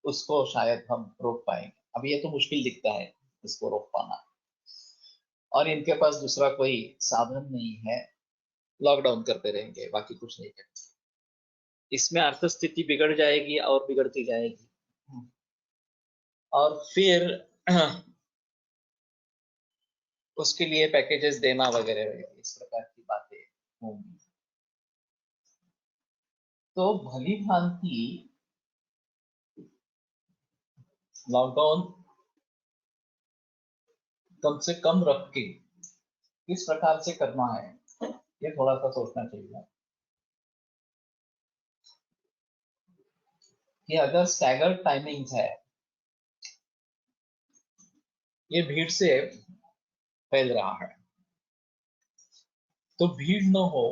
उसको शायद हम रोक पाएंगे। अब ये तो मुश्किल दिखता है इसको रोक पाना, और इनके पास दूसरा कोई साधन नहीं है। लॉकडाउन करते रहेंगे, बाकी कुछ नहीं करेंगे। इसमें अर्थस्थिति बिगड़ जाएगी और बिगड़ती जाएगी, और फिर उसके लिए पैकेजेस देना वगैरह इस प्रकार की बातें होंगी। तो भली भांति लॉकडाउन कम से कम रख के किस प्रकार से करना है, ये थोड़ा सा सोचना चाहिए कि अगर स्टैगर्ड टाइमिंग्स है, ये भीड़ से फैल रहा है, तो भीड़ न हो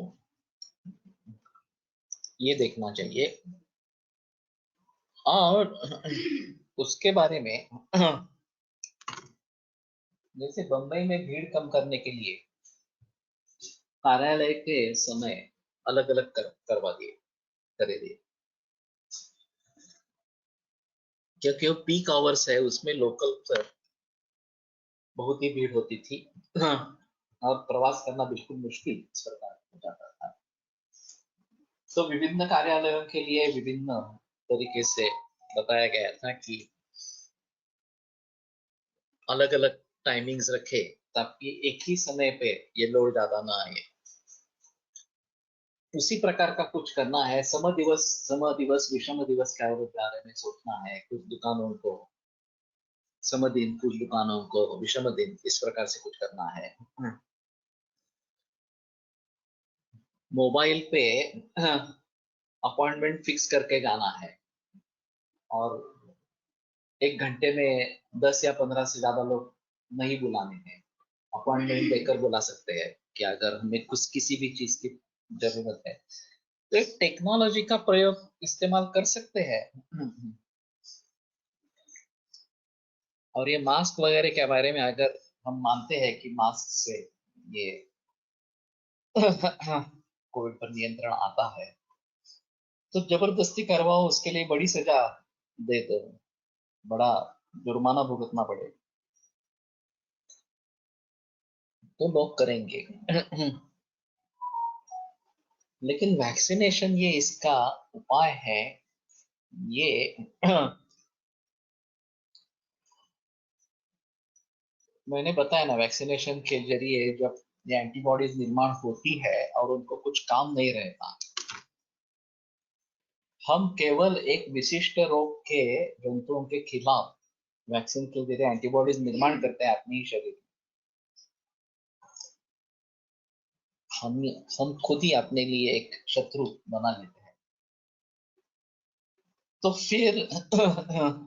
ये देखना चाहिए। और उसके बारे में जैसे बंबई में भीड़ कम करने के लिए कार्यालय के समय अलग अलग करवा दिए, करे दिए, क्योंकि वो पीक आवर्स है, उसमें लोकल पर बहुत ही भीड़ होती थी और प्रवास करना बिल्कुल मुश्किल इस प्रकार हो जाता था। तो विभिन्न कार्यालयों के लिए विभिन्न तरीके से बताया गया था कि अलग अलग टाइमिंग्स रखे, ताकि एक ही समय पे ये लोड ज्यादा ना आए। उसी प्रकार का कुछ करना है। सम दिवस विषम दिवस के बारे में सोचना है। कुछ दुकानों को सम दिन, कुछ दुकानों को विषम दिन, इस प्रकार से कुछ करना है। मोबाइल पे अपॉइंटमेंट फिक्स करके जाना है, और 1 घंटे में 10 या 15 से ज्यादा लोग नहीं बुलाने हैं। अपॉइंटमेंट देकर बुला सकते हैं कि अगर हमें कुछ किसी भी चीज की जरूरत है, तो एक टेक्नोलॉजी का प्रयोग इस्तेमाल कर सकते हैं। और ये मास्क वगैरह के बारे में अगर हम मानते हैं कि मास्क से ये कोविड पर नियंत्रण आता है, तो जबरदस्ती करवाओ, उसके लिए बड़ी सजा दे दो, बड़ा जुर्माना भुगतना पड़े, तो लोग करेंगे। लेकिन वैक्सीनेशन ये इसका उपाय है। ये मैंने बताया ना, वैक्सीनेशन के जरिए जब ये एंटीबॉडीज निर्माण होती है और उनको कुछ काम नहीं रहता, हम केवल एक विशिष्ट रोग के जंतुओं के खिलाफ वैक्सीन के जरिए एंटीबॉडीज निर्माण करते हैं अपने ही शरीर में। हम हम खुद ही अपने लिए एक शत्रु बना लेते हैं। तो फिर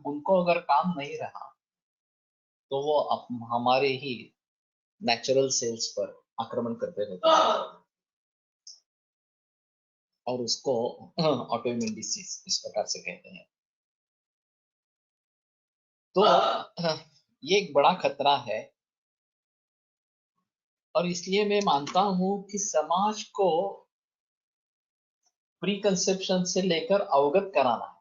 उनको अगर काम नहीं रहा, तो वो हमारे ही नेचुरल सेल्स पर आक्रमण करते रहते हैं, और उसको ऑटोइम्यून डिसीज इस प्रकार से कहते हैं। तो ये एक बड़ा खतरा है, और इसलिए मैं मानता हूं कि समाज को प्री कंसेप्शन से लेकर अवगत कराना है।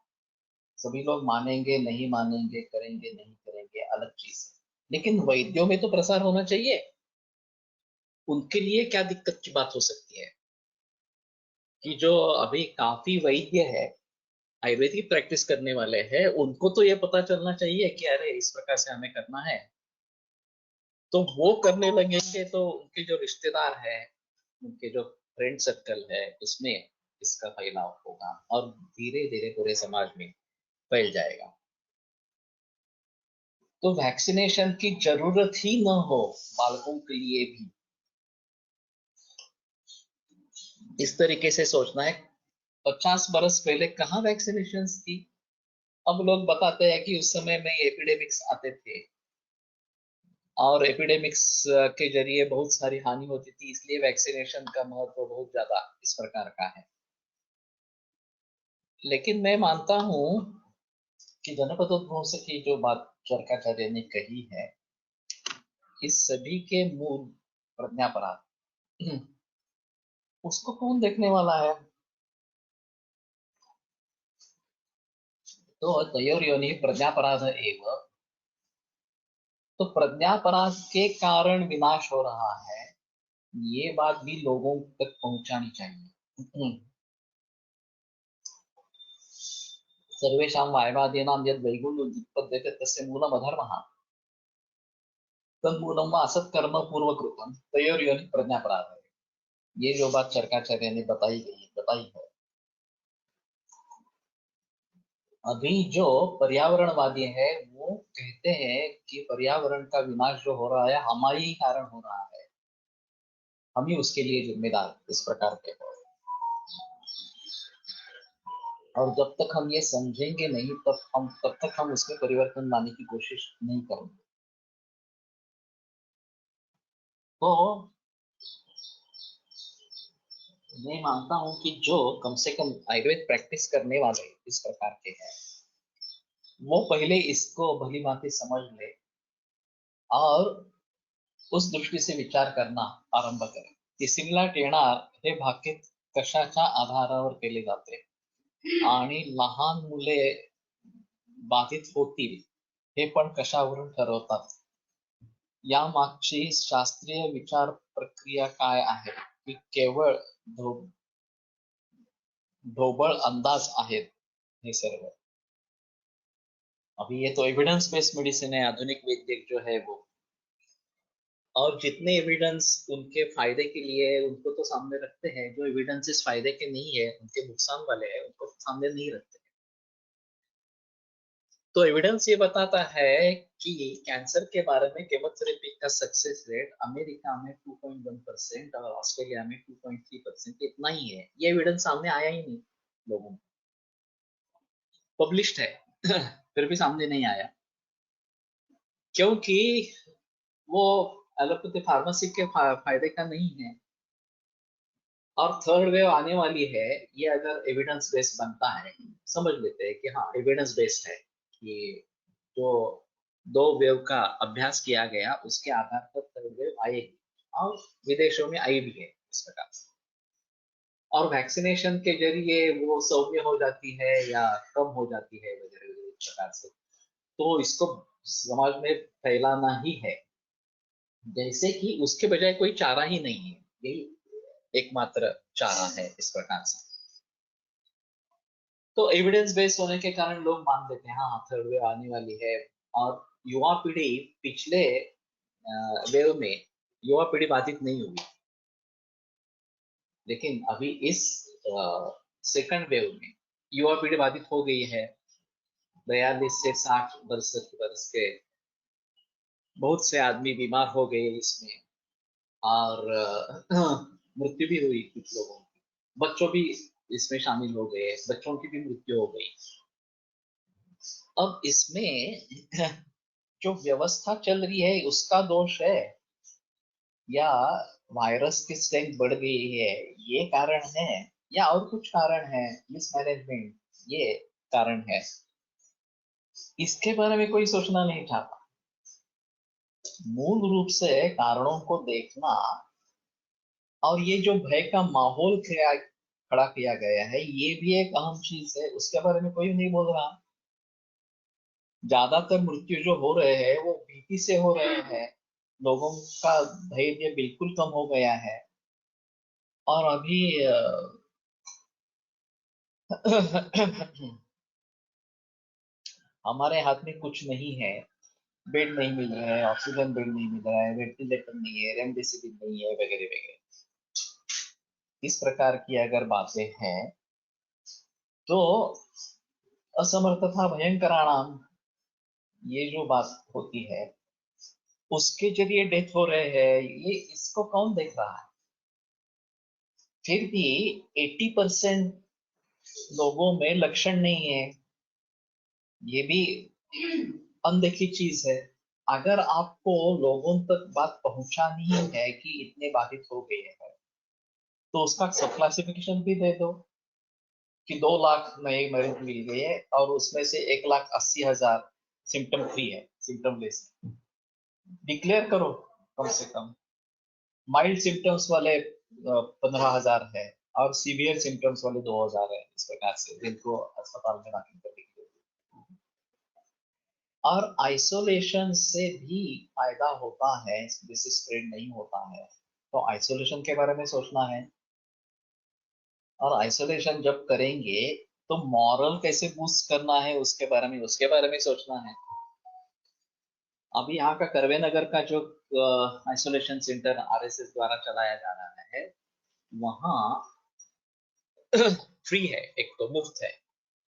सभी लोग मानेंगे नहीं मानेंगे, करेंगे नहीं करेंगे, अलग चीज है, लेकिन वैद्यों में तो प्रसार होना चाहिए। उनके लिए क्या दिक्कत की बात हो सकती है? कि जो अभी काफी वैद्य है, आयुर्वेदिक प्रैक्टिस करने वाले हैं, उनको तो ये पता चलना चाहिए कि अरे इस प्रकार से हमें करना है। तो वो करने लगेंगे तो उनके जो रिश्तेदार है, उनके जो फ्रेंड सर्कल है, उसमें इसका फैलाव होगा और धीरे धीरे पूरे समाज में फैल जाएगा। तो वैक्सीनेशन की जरूरत ही न हो बालकों के लिए भी, इस तरीके से सोचना है। 50 बरस पहले कहाँ वैक्सीनेशन थी? अब लोग बताते हैं कि उस समय में एपिडेमिक्स आते थे और एपिडेमिक्स के जरिए बहुत सारी हानि होती थी, इसलिए वैक्सीनेशन का महत्व बहुत ज्यादा इस प्रकार का है। लेकिन मैं मानता हूँ कि जनपदोद्भव की जो बात चरकाचार्य ने कही है, इस सभी के मूल प्रज्ञापराध, उसको कौन देखने वाला है? तो तयोर्योनि प्रज्ञापराध एव, तो प्रज्ञापराध के कारण विनाश हो रहा है, ये बात भी लोगों तक पहुंचानी चाहिए। सर्वेषां वायवादीनां यद् वैगुण्यम् उत्पद्यते तस्य मूलम् अधर्मः तन्मूलम व असत्कर्म पूर्वकृतम तयोर्योनि प्रज्ञापराध है। ये जो बात चरकाचार्य ने बताई है। अभी जो पर्यावरणवादी है वो कहते हैं कि पर्यावरण का विनाश जो हो रहा है हमारे ही कारण हो रहा है, हम ही उसके लिए जिम्मेदार इस प्रकार के हो। और जब तक हम ये समझेंगे नहीं तब तक हम उसमें परिवर्तन लाने की कोशिश नहीं करेंगे। तो मैं मानता हूँ कि जो कम से कम आयुर्वेद प्रैक्टिस करने वाले इस प्रकार के हैं, वो पहले इसको भली भांति समझ ले और उस दृष्टि से विचार करना आरंभ करें की सिमला येणार हे भाकीत कशाच्या आधारावर केले जाते आणि लहान मुले बाधित होतील हे पण कशावरून ठरवतात, या मागची शास्त्रीय विचार प्रक्रिया काय आहे की केवळ ढोबळ अंदाज आहेत हे सर्व? अभी ये तो एविडेंस बेस्ड मेडिसिन है, आधुनिक वैद्य जो है वो, और जितने एविडेंस उनके फायदे के लिए है उनको तो सामने रखते हैं, जो एविडेंसेस फायदे के नहीं है, उनके नुकसान वाले हैं, उनको सामने नहीं रखते। तो एविडेंस ये बताता है कि कैंसर के बारे में केमोथेरेपी का सक्सेस रेट अमेरिका में 2.1% और ऑस्ट्रेलिया में 2.3%, इतना ही है। ये एविडेंस सामने आया ही नहीं लोगों में, पब्लिश्ड है फिर भी सामने नहीं आया, क्योंकि वो एलोपैथी फार्मेसी के फायदे का नहीं है। और थर्ड वेव आने वाली है, ये अगर एविडेंस बेस्ड बनता है, समझ लेते हैं कि हाँ एविडेंस बेस्ड है, कि जो 2 वेव का अभ्यास किया गया उसके आधार पर थर्ड वेव आएगी, और विदेशों में आई भी है इस प्रकार से, और वैक्सीनेशन के जरिए वो सौम्य हो जाती है या कम हो जाती है वगैरह वगैरह इस प्रकार से। तो इसको समाज में फैलाना ही है, जैसे कि उसके बजाय कोई चारा ही नहीं है, यही एकमात्र चारा है इस प्रकार से। तो एविडेंस बेस्ड होने के कारण लोग मान लेते हैं हाँ थर्ड वेव आने वाली है, और युवा पीढ़ी पिछले वेव में युवा पीढ़ी बाधित नहीं हुई, लेकिन अभी इस सेकंड वेव में युवा पीढ़ी बाधित हो गई है। 42 से 60 वर्ष के बहुत से आदमी बीमार हो गए इसमें, और मृत्यु भी हुई कुछ लोगों की, बच्चों भी इसमें शामिल हो गए, बच्चों की भी मृत्यु हो गई। अब इसमें जो व्यवस्था चल रही है उसका दोष है, या वायरस की स्ट्रेंथ बढ़ गई है ये कारण है, या और कुछ कारण है, मिसमैनेजमेंट ये कारण है, इसके बारे में कोई सोचना नहीं चाहता। मूल रूप से कारणों को देखना, और ये जो भय का माहौल खड़ा किया गया है ये भी एक अहम चीज है, उसके बारे में कोई नहीं बोल रहा। ज्यादातर मृत्यु जो हो रहे हैं वो भीति से हो रहे हैं, लोगों का धैर्य बिल्कुल कम हो गया है। और अभी हमारे हाथ में कुछ नहीं है, बेड नहीं मिल रहा है, ऑक्सीजन बेड नहीं मिल रहा है, वेंटिलेटर नहीं है, रेमडेसिविर नहीं है, वगैरह वगैरह। इस प्रकार की अगर बातें हैं तो असमर्थता भयंकराणाम, ये जो बात होती है उसके जरिए डेथ हो रहे हैं, ये इसको कौन देख रहा है? फिर भी 80% लोगों में लक्षण नहीं है, ये भी अनदेखी चीज है। अगर आपको लोगों तक बात पहुंचानी ही है कि इतने बाधित हो गए हैं, तो उसका सब क्लासिफिकेशन भी दे दो कि 2 लाख नए मरीज मिल गए हैं और उसमें से 1,80,000 सिम्टम फ्री है, सिम्टम लेस। डिक्लेयर करो कम से कम। माइल्ड सिम्टम्स वाले 15,000 है और सीवियर सिम्टम्स वाले 2,000 है, इस प्रकार से जिनको अस्पताल में दाखिल करने के लिए। और आइसोलेशन से भी फायदा होता है, जैसे स्प्रेड नहीं होता है, तो आइसोलेशन के बारे में सोचना है। और आइसोलेशन जब करेंगे तो मॉरल कैसे बूस्ट करना है उसके बारे में सोचना है। अभी यहाँ का करवे नगर का जो आइसोलेशन सेंटर आरएसएस द्वारा चलाया जा रहा है, वहाँ फ्री है, एक तो मुफ्त है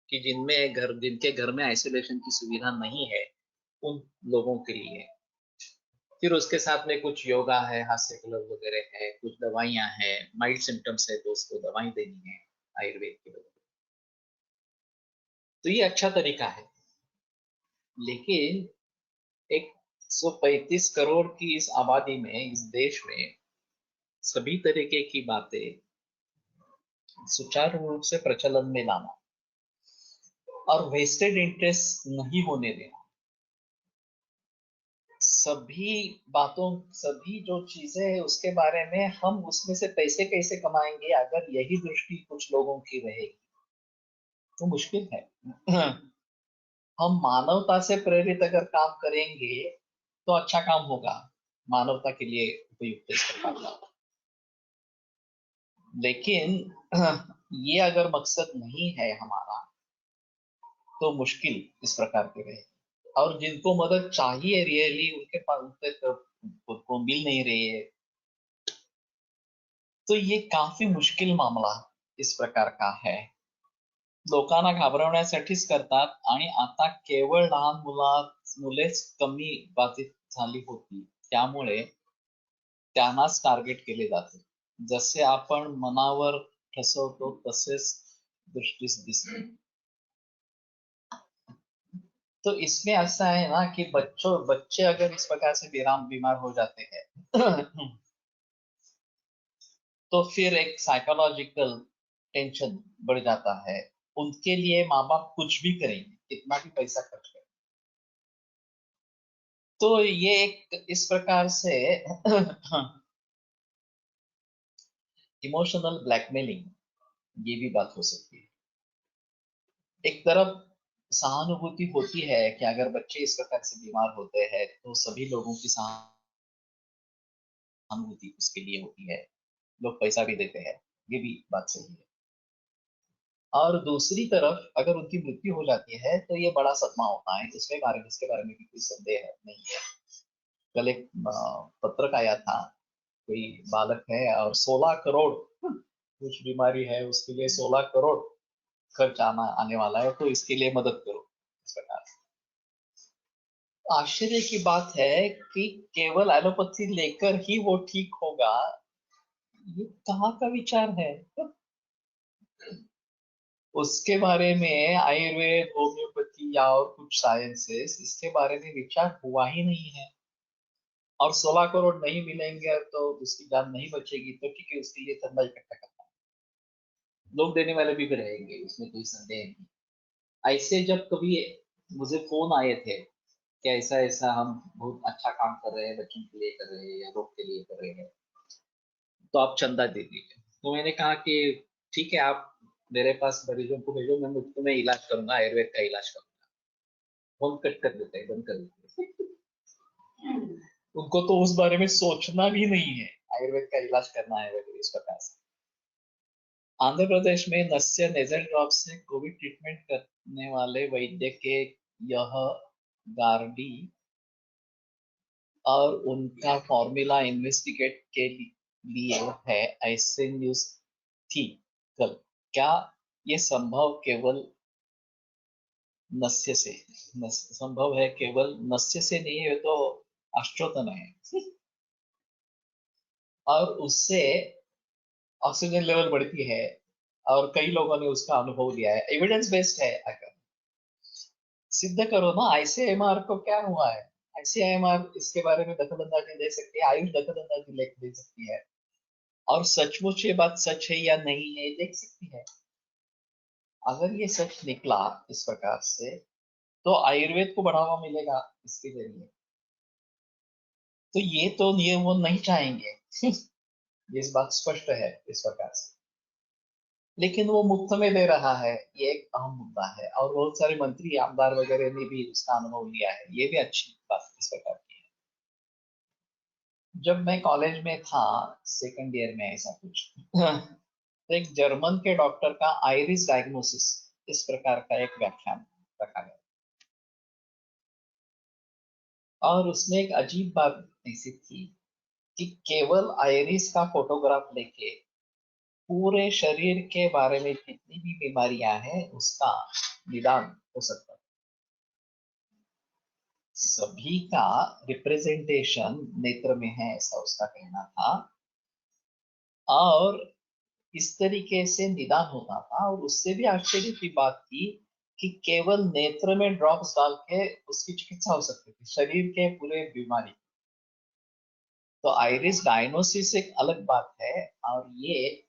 कि जिनके घर में आइसोलेशन की सुविधा नहीं है उन लोगों के लिए। फिर उसके साथ में कुछ योगा है, हास्य क्लब वगैरह है, कुछ दवाइयां हैं, माइल्ड सिम्टम्स है तो उसको दवाई देनी है आयुर्वेद की वजह। तो ये अच्छा तरीका है। लेकिन 135 करोड़ की इस आबादी में, इस देश में सभी तरीके की बातें सुचारू रूप से प्रचलन में लाना और वेस्टेड इंटरेस्ट नहीं होने देना, सभी बातों, सभी जो चीजें हैं उसके बारे में हम उसमें से पैसे कैसे कमाएंगे, अगर यही दृष्टि कुछ लोगों की रहेगी तो मुश्किल है। हम मानवता से प्रेरित अगर काम करेंगे तो अच्छा काम होगा, मानवता के लिए उपयुक्त इस प्रकार का। लेकिन ये अगर मकसद नहीं है हमारा तो मुश्किल इस प्रकार के रहे। और जिनको मदद चाहिए रियली, उनके पास उनके को मिल नहीं रही है, तो ये काफी मुश्किल मामला इस प्रकार का है। लोकांना घाबरवण्यासाठीच करतात आणि आता केवळ लहान मुलेच कमी बाधित झाली होती, त्यामुळे त्यांनाच टार्गेट केले जाते। जसे आपण मनावर ठसवतो तसेच दृष्टीस दिसते। तो इसमें ऐसा है ना कि बच्चे अगर इस प्रकार से बीमार हो जाते हैं तो फिर एक साइकोलॉजिकल टेंशन बढ़ जाता है। उनके लिए माँ बाप कुछ भी करेंगे, कितना भी पैसा खर्च करें। तो ये एक इस प्रकार से इमोशनल ब्लैकमेलिंग, ये भी बात हो सकती है। एक तरफ सहानुभूति होती है कि अगर बच्चे इस प्रकार से बीमार होते हैं तो सभी लोगों की सहानुभूति उसके लिए होती है, लोग पैसा भी देते हैं, ये भी बात सही है। और दूसरी तरफ अगर उनकी मृत्यु हो जाती है तो ये बड़ा सदमा होता है, इसके बारे में भी कोई संदेह नहीं है। कल एक पत्रक आया था, कोई बालक है और 16 करोड़ कुछ बीमारी है, उसके लिए 16 करोड़ खर्च आने वाला है, तो इसके लिए मदद करो, इस प्रकार। आश्चर्य की बात है कि केवल एलोपैथी लेकर ही वो ठीक होगा, ये कहाँ का विचार है? उसके बारे में आयुर्वेद, होम्योपैथी या और कुछ साइंसेस, इसके बारे में विचार हुआ ही नहीं है। और 16 करोड़ नहीं मिलेंगे तो उसकी जान नहीं बचेगी, तो ठीक है, उसके लिए चंदा इकट्ठा करना, लोग देने वाले भी रहेंगे, उसमें कोई संदेह नहीं। ऐसे जब कभी मुझे फोन आए थे कि ऐसा ऐसा हम बहुत अच्छा काम कर रहे हैं, बच्चों के लिए कर रहे हैं या रोग के लिए कर रहे हैं, तो आप चंदा दे दीजिए। तो मैंने कहा कि ठीक है, आप मेरे पास मरीजों को भेजो, मैं मुफ्त में इलाज करूंगा, आयुर्वेद का इलाज करूंगा। फोन कट कर देते हैं, बंद कर देते हैं। उनको तो उस बारे में सोचना भी नहीं है, आयुर्वेद का इलाज करना है वगैरह इस प्रकार से। आंध्र प्रदेश में नस्य नेजल ड्रॉप से कोविड ट्रीटमेंट करने वाले वैद्य के यह गार्डी और उनका फॉर्मूला इन्वेस्टिगेट के लिए है, ऐसे न्यूज थी कल। क्या ये संभव केवल नस्य से संभव है? केवल नस्य से नहीं है तो अष्टोतन है। और उससे ऑक्सीजन लेवल बढ़ती है और कई लोगों ने उसका अनुभव लिया है। एविडेंस बेस्ड है। अगर सिद्ध करो ना, आईसीएमआर को क्या हुआ है? आईसीएमआर इसके बारे में दखलंदाजी दे सकती है, आयुष दखलंदाजी दे सकती है, और सचमुच ये बात सच है या नहीं है देख सकती है। अगर ये सच निकला इस प्रकार से, तो आयुर्वेद को बढ़ावा मिलेगा इसके जरिए। तो ये तो नियम वो नहीं चाहेंगे। इस बात स्पष्ट है इस प्रकार से। लेकिन वो मुफ्त में दे रहा है, ये एक अहम मुद्दा है। और बहुत सारे मंत्री आमदार वगैरह ने भी उसका अनुभव लिया है, ये भी अच्छी बात इस प्रकार की है। जब मैं कॉलेज में था, सेकंड ईयर में ऐसा कुछ, तो एक जर्मन के डॉक्टर का आइरिस डायग्नोसिस इस प्रकार का एक व्याख्यान रखा गया, और उसमें एक अजीब बात ऐसी थी कि केवल आइरिस का फोटोग्राफ लेके पूरे शरीर के बारे में जितनी भी बीमारियां हैं उसका निदान हो सकता है। सभी का रिप्रेजेंटेशन नेत्र में है, ऐसा उसका कहना था। और इस तरीके से निदान होता था। और उससे भी आश्चर्य की बात थी कि केवल नेत्र में ड्रॉप्स डाल के उसकी चिकित्सा हो सकती थी, शरीर के पूरे बीमारी। तो आइरिस डायग्नोसिस एक अलग बात है, और ये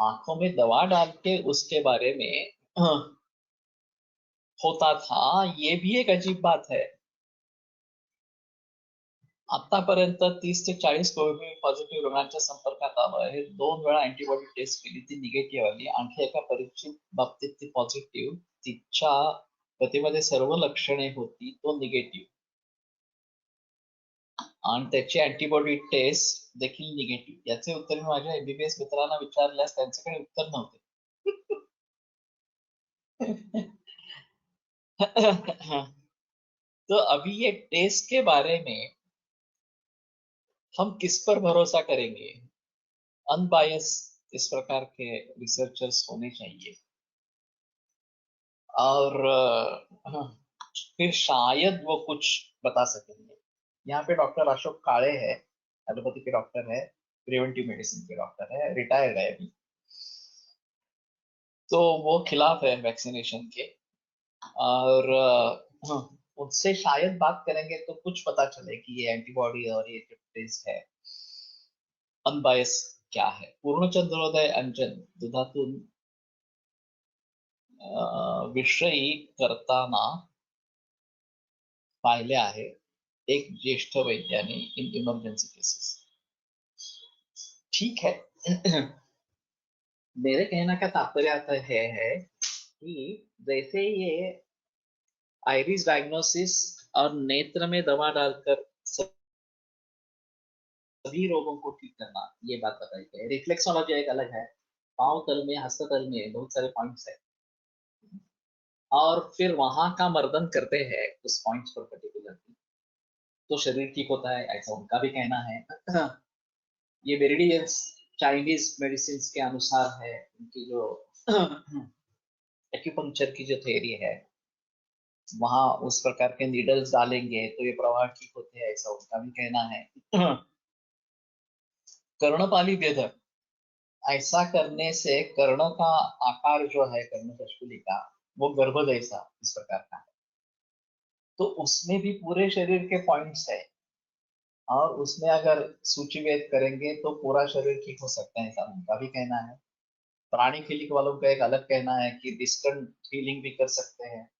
आंखों में दवा डाल के उसके बारे में होता था, ये भी एक अजीब बात है। आतापर्यंत 30 ते 40 कोविड पॉझिटिव्ह रुग्णांच्या संपर्कात आलो आहे, 2 वेळा अँटीबॉडी टेस्ट केली, ती निगेटिव्ह आली. आणखी एका परीक्षेत बाबतीत ती पॉझिटिव्ह, तिच्या पतीमध्ये सर्व लक्षणे होती, तो निगेटिव्ह, आणि त्याची अँटीबॉडी टेस्ट देखील निगेटिव्ह. याचे उत्तर मी माझ्या एमबीबीएस मित्रांना विचारल्यास त्यांच्याकडे उत्तर नव्हते. तो अभी ये टेस्ट के बारे में हम किस पर भरोसा करेंगे? अनबायस इस प्रकार के रिसर्चर्स होने चाहिए। और फिर शायद वो कुछ बता सकेंगे। यहाँ पे डॉक्टर अशोक काळे है, एलोपैथी के डॉक्टर है, प्रिवेंटिव मेडिसिन के डॉक्टर है, रिटायर्ड है अभी। तो वो खिलाफ है वैक्सीनेशन के। और उनसे शायद बात करेंगे तो कुछ पता चले कि ये एंटीबॉडी और ये जो टेस्ट है अनबायस क्या है। पूर्णचंद्रोदय अंजन दुधातून विषयी करताना पाहिले आहे एक ज्येष्ठ वैज्ञानिक इन इमर्जेंसी केसेस। ठीक है। मेरे कहने का तात्पर्य आता है कि जैसे ये आइरिस डायग्नोसिस और नेत्र में दवा डालकर सभी रोगों को ठीक करना, ये बात बताई गई। रिफ्लेक्सोलॉजी एक अलग है, पांव तल में, हस्ततल में बहुत सारे पॉइंट्स है, और फिर वहां का मर्दन करते हैं उस पॉइंट्स पर पर्टिकुलरली, तो शरीर ठीक होता है, ऐसा उनका भी कहना है। ये मेरिडियंस चाइनीज मेडिसिन के अनुसार है, उनकी जो एक्यूपंक्चर की जो थ्योरी है, वहां उस प्रकार के नीडल्स डालेंगे तो ये प्रवाह ठीक होते हैं, ऐसा उनका भी कहना है। कर्णपाली भेदक, ऐसा करने से कर्ण का आकार जो है कर्ण कशपुली का, वो गर्भ जैसा इस प्रकार का है, तो उसमें भी पूरे शरीर के पॉइंट्स है, और उसमें अगर सूचीवेद करेंगे तो पूरा शरीर ठीक हो सकता है, ऐसा उनका भी कहना है। प्राणी क्लिनिक वालों का एक अलग कहना है कि डिस्टेंट फीलिंग भी कर सकते हैं।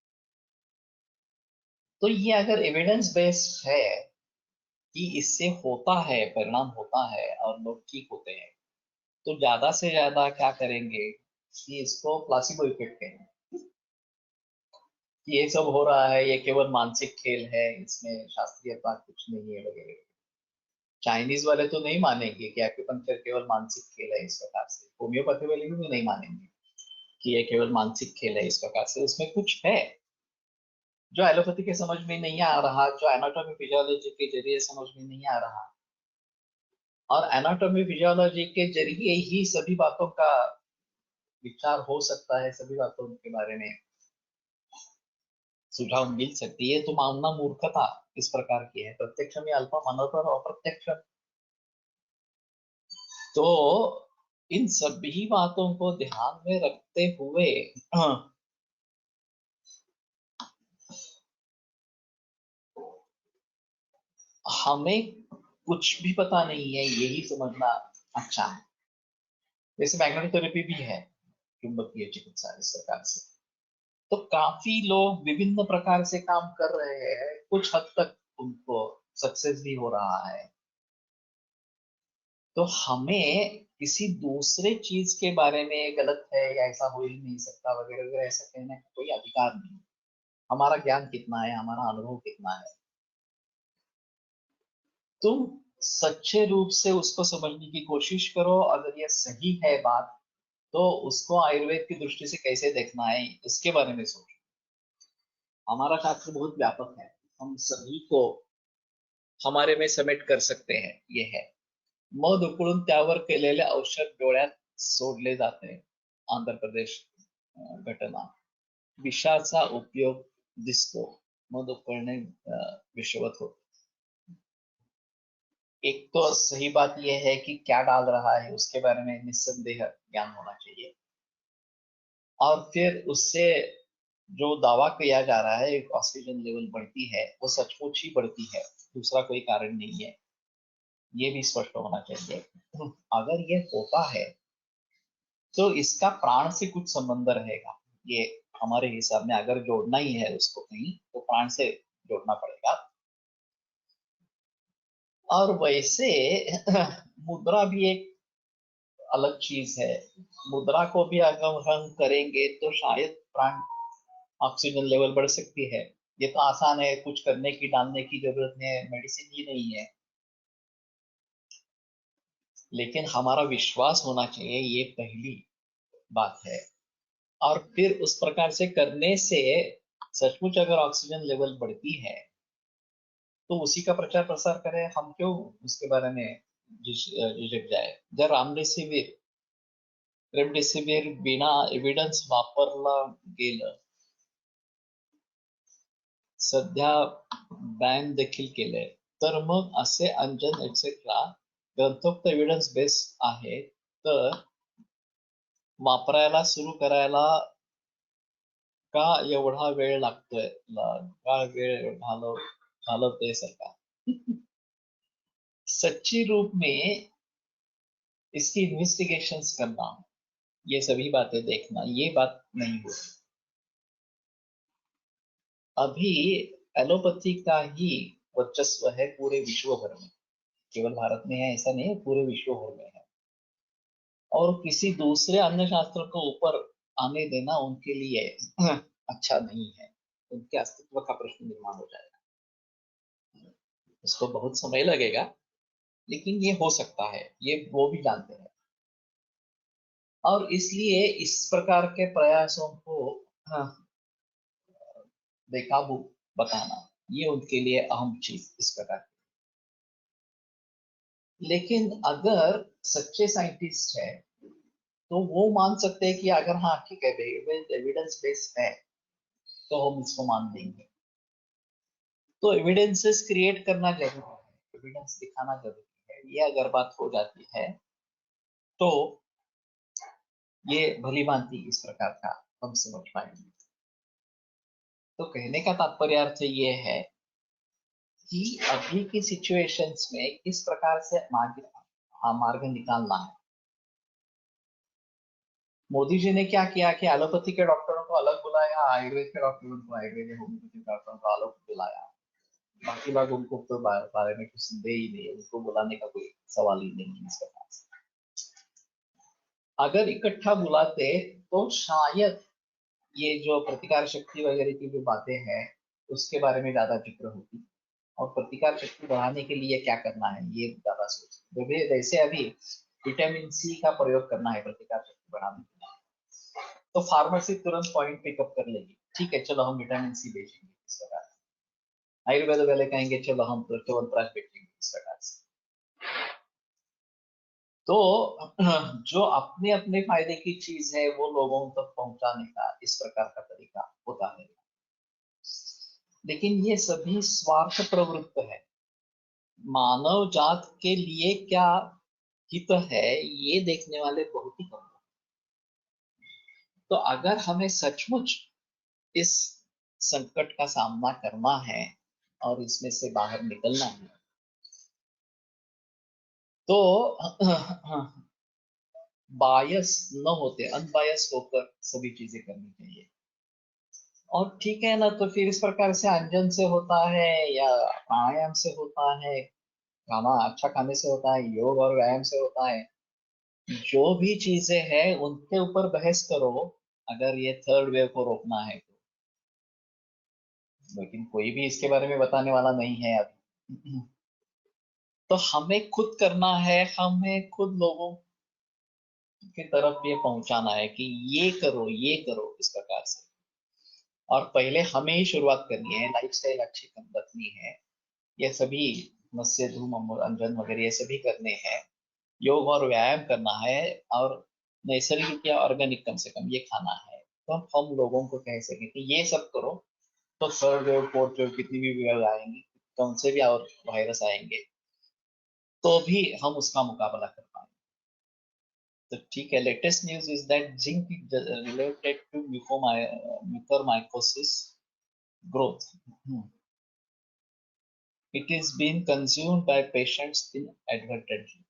तो ये अगर एविडेंस बेस्ड है कि इससे होता है, परिणाम होता है और लोग ठीक होते हैं, तो ज्यादा से ज्यादा क्या करेंगे कि इसको प्लासिबो इफेक्ट कहेंगे, कि ये सब हो रहा है, ये केवल मानसिक खेल है, इसमें शास्त्रीय बात कुछ नहीं है वगैरह। चाइनीज वाले तो नहीं मानेंगे कि एक्यूपंक्चर केवल मानसिक खेल है इस प्रकार से, होम्योपैथी वाले भी नहीं मानेंगे कि ये केवल मानसिक खेल है इस प्रकार से, उसमें कुछ है जो एलोपैथी के समझ में नहीं आ रहा, जो एनाटॉमी फिजियोलॉजी के जरिए समझ में नहीं आ रहा। और एनाटॉमी फिजियोलॉजी के जरिए ही सभी बातों का विचार हो सकता है, सभी बातों के बारे में सुझाव मिल सकती है। तो मानना मूर्खता इस प्रकार की है, प्रत्यक्ष में अल्पा मनोतर और अप्रत्यक्ष। तो इन सभी बातों को ध्यान में रखते हुए हमें कुछ भी पता नहीं है यही समझना अच्छा है। जैसे मैग्नेटोथेरेपी भी है, चुंबकीय चिकित्सा इस प्रकार से। तो काफी लोग विभिन्न प्रकार से काम कर रहे हैं, कुछ हद तक उनको सक्सेस भी हो रहा है। तो हमें किसी दूसरे चीज के बारे में गलत है या ऐसा हो ही नहीं सकता वगैरह वगैरह ऐसा कहने का कोई अधिकार नहीं। हमारा ज्ञान कितना है, हमारा अनुभव कितना है, तुम सच्चे रूप से उसको समझने की कोशिश करो। अगर ये सही है बात, तो उसको आयुर्वेद की दृष्टि से कैसे देखना है इसके बारे में सोचो। हमारा शास्त्र बहुत व्यापक है, हम सभी को हमारे में समेट कर सकते हैं। ये है, मध उकळून त्यावर केलेले औषध डोळ्यात सोडले जाते, आंध्र प्रदेश घटना। विषाचा उपयोग दिसतो, मध उकळणे विषवत होते। एक तो सही बात यह है कि क्या डाल रहा है उसके बारे में निस्संदेह ज्ञान होना चाहिए। और फिर उससे जो दावा किया जा रहा है ऑक्सीजन लेवल बढ़ती है, वो सचमुच ही बढ़ती है, दूसरा कोई कारण नहीं है, ये भी स्पष्ट होना चाहिए। अगर ये होता है तो इसका प्राण से कुछ संबंध रहेगा। ये हमारे हिसाब में अगर जोड़ना ही है उसको कहीं, तो प्राण से जोड़ना पड़ेगा। और वैसे मुद्रा भी एक अलग चीज है। मुद्रा को भी अगर हम करेंगे तो शायद प्राण ऑक्सीजन लेवल बढ़ सकती है। ये तो आसान है, कुछ करने की डालने की जरूरत नहीं है, मेडिसिन ही नहीं है। लेकिन हमारा विश्वास होना चाहिए, ये पहली बात है। और फिर उस प्रकार से करने से सचमुच अगर ऑक्सीजन लेवल बढ़ती है तो उसी का प्रचार प्रसार करें, हम क्यों उसके बारे में झिझक जाए। जर रेमडेसिवीर बिना एव्हिडन्स वापरला गेलं, सध्या बॅन देखील केलंय, तर मग असे अंजन एक्सेट्रा ग्रंथोक्त एव्हिडन्स बेस आहे, तर वापरायला सुरू करायला का एवढा वेळ लागतोय, का वेळ घालवते सरकार। सच्ची रूप में इसकी इन्वेस्टिगेशंस करना, ये सभी बातें देखना, ये बात नहीं हो रही। अभी एलोपैथी का ही वर्चस्व है पूरे विश्व भर में, केवल भारत में है ऐसा नहीं है, पूरे विश्व भर में है। और किसी दूसरे अन्य शास्त्र को ऊपर आने देना उनके लिए अच्छा नहीं है, उनके अस्तित्व का प्रश्न निर्माण हो जाएगा। उसको बहुत समय लगेगा, लेकिन ये हो सकता है, ये वो भी जानते हैं। और इसलिए इस प्रकार के प्रयासों को हाँ, बेकाबू बताना, ये उनके लिए अहम चीज इस प्रकार की। लेकिन अगर सच्चे साइंटिस्ट है तो वो मान सकते हैं कि अगर हाँ ठीक है, एविडेंस बेस्ड है, तो हम इसको मान लेंगे। तो एविडेंसेस क्रिएट करना जरूरी है, एविडेंस दिखाना जरूरी है। ये अगर बात हो जाती है तो ये भली भांति इस प्रकार का हम समझ पाएंगे। तो कहने का तात्पर्य अर्थ ये है कि अभी की सिचुएशंस में किस प्रकार से मार्ग निकालना है। मोदी जी ने क्या किया कि एलोपैथी के डॉक्टरों को अलग बुलाया, आयुर्वेद के डॉक्टरों को, आयुर्वेद होम्योपैथी डॉक्टरों को अलग बुलाया। बाकी लोग उनको तो बारे में कुछ दे ही नहीं, उनको बुलाने का कोई सवाल ही नहीं है इसके पास। अगर इकट्ठा बुलाते तो शायद ये जो प्रतिकार शक्ति वगैरह की जो बातें हैं उसके बारे में ज्यादा जिक्र होती। और प्रतिकार शक्ति बढ़ाने के लिए क्या करना है ये ज्यादा सोचें। जैसे अभी विटामिन सी का प्रयोग करना है प्रतिकार शक्ति बढ़ाने के लिए, तो फार्मेसी तुरंत पॉइंट पिकअप कर लेगी, ठीक है चलो हम विटामिन सी बेचेंगे इस प्रकार से। आयुर्वेद वाले कहेंगे चलो हम तो च्यवनप्राश बेचेंगे इस प्रकार से। तो जो अपने अपने फायदे की चीज है वो लोगों तक पहुंचाने का इस प्रकार का तरीका होता है। लेकिन ये सभी स्वार्थ प्रवृत्त है। मानव जात के लिए क्या हित है ये देखने वाले बहुत ही कम लोग। तो अगर हमें सचमुच इस संकट का सामना करना है और इसमें से बाहर निकलना है तो बायस न होते अनबायस होकर सभी चीजें करनी चाहिए। और ठीक है ना, तो फिर इस प्रकार से अंजन से होता है या प्राणायाम से होता है, खाना अच्छा खाने से होता है, योग और व्यायाम से होता है, जो भी चीजें हैं उनके ऊपर बहस करो अगर ये थर्ड वेव को रोकना है तो। लेकिन कोई भी इसके बारे में बताने वाला नहीं है अभी। तो हमें खुद करना है, हमें खुद लोगों की तरफ ये पहुंचाना है कि ये करो इस प्रकार से। और पहले हमें ही शुरुआत करनी है, लाइफस्टाइल अच्छी रखनी है, ये सभी मत्स्य धूम अंजन वगैरह ये सभी करने हैं, योग और व्यायाम करना है, और नैसर्गिक या ऑर्गेनिक कम से कम ये खाना है। तो हम लोगों को कह सकें कि ये सब करो तो थर्ड वेव फोर्थ वेव कितनी भी वेव आएंगी, कौन से भी और वायरस आएंगे तो भी हम उसका मुकाबला कर पाएंगे। तो ठीक है, latest news is that zinc related to mucormycosis growth. It is being consumed by patients inadvertently.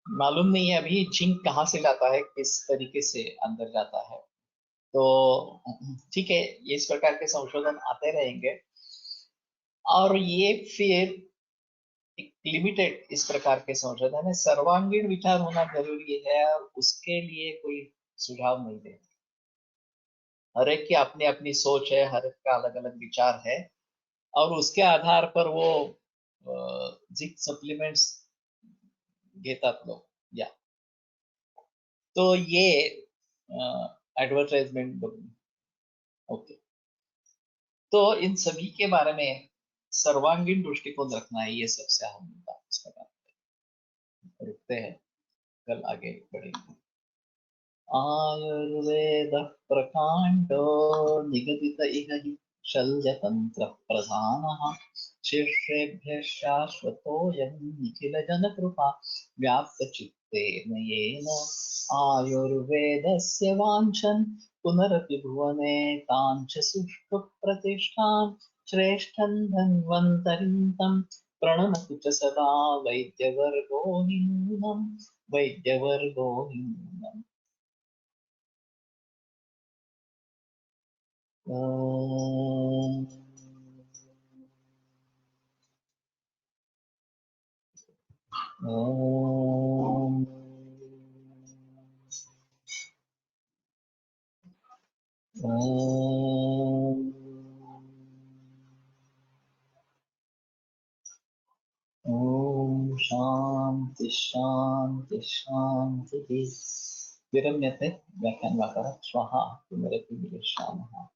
मालूम नहीं है अभी जिंक कहाँ से लाता है, किस तरीके से अंदर जाता है। तो ठीक है, ये इस प्रकार के संशोधन आते रहेंगे और ये फिर एक लिमिटेड इस प्रकार के संशोधन है, सर्वांगीण विचार होना जरूरी है और उसके लिए कोई सुझाव नहीं दे। हर एक की अपनी अपनी सोच है, हर एक का अलग अलग विचार है और उसके आधार पर वो जिंक सप्लीमेंट्स घेतात लोग या। तो ये एडवर्टाइजमेंट ओके। तो इन सभी के बारे में सर्वांगीण दृष्टिकोण रखना है, ये सबसे अहम मुद्दा इस प्रकार। रुकते हैं, कल आगे बढ़ेंगे। आयुर्वेद प्रकांडो निगदित इह हि शल्यतंत्र प्रधानः शिष्येभ्यः शाश्वतोऽयं निखिल जनकृपा व्याप्तचित्तेन येन आयुर्वेदस्य वाञ्छन् पुनरपि भुवने काञ्च सुष्ठुप्रतिष्ठां श्रेष्ठं धन्वन्तरिं तं प्रणमतु च सदा वैद्यवर्गो हि नूनम् वैद्यवर्गो हि नूनम्। ॐ ॐ ॐ ॐ शान्ति शान्ति शान्तिः। विरम्यते व्याख्यानवाकः श्वः पुनरपि मिलिष्यामः।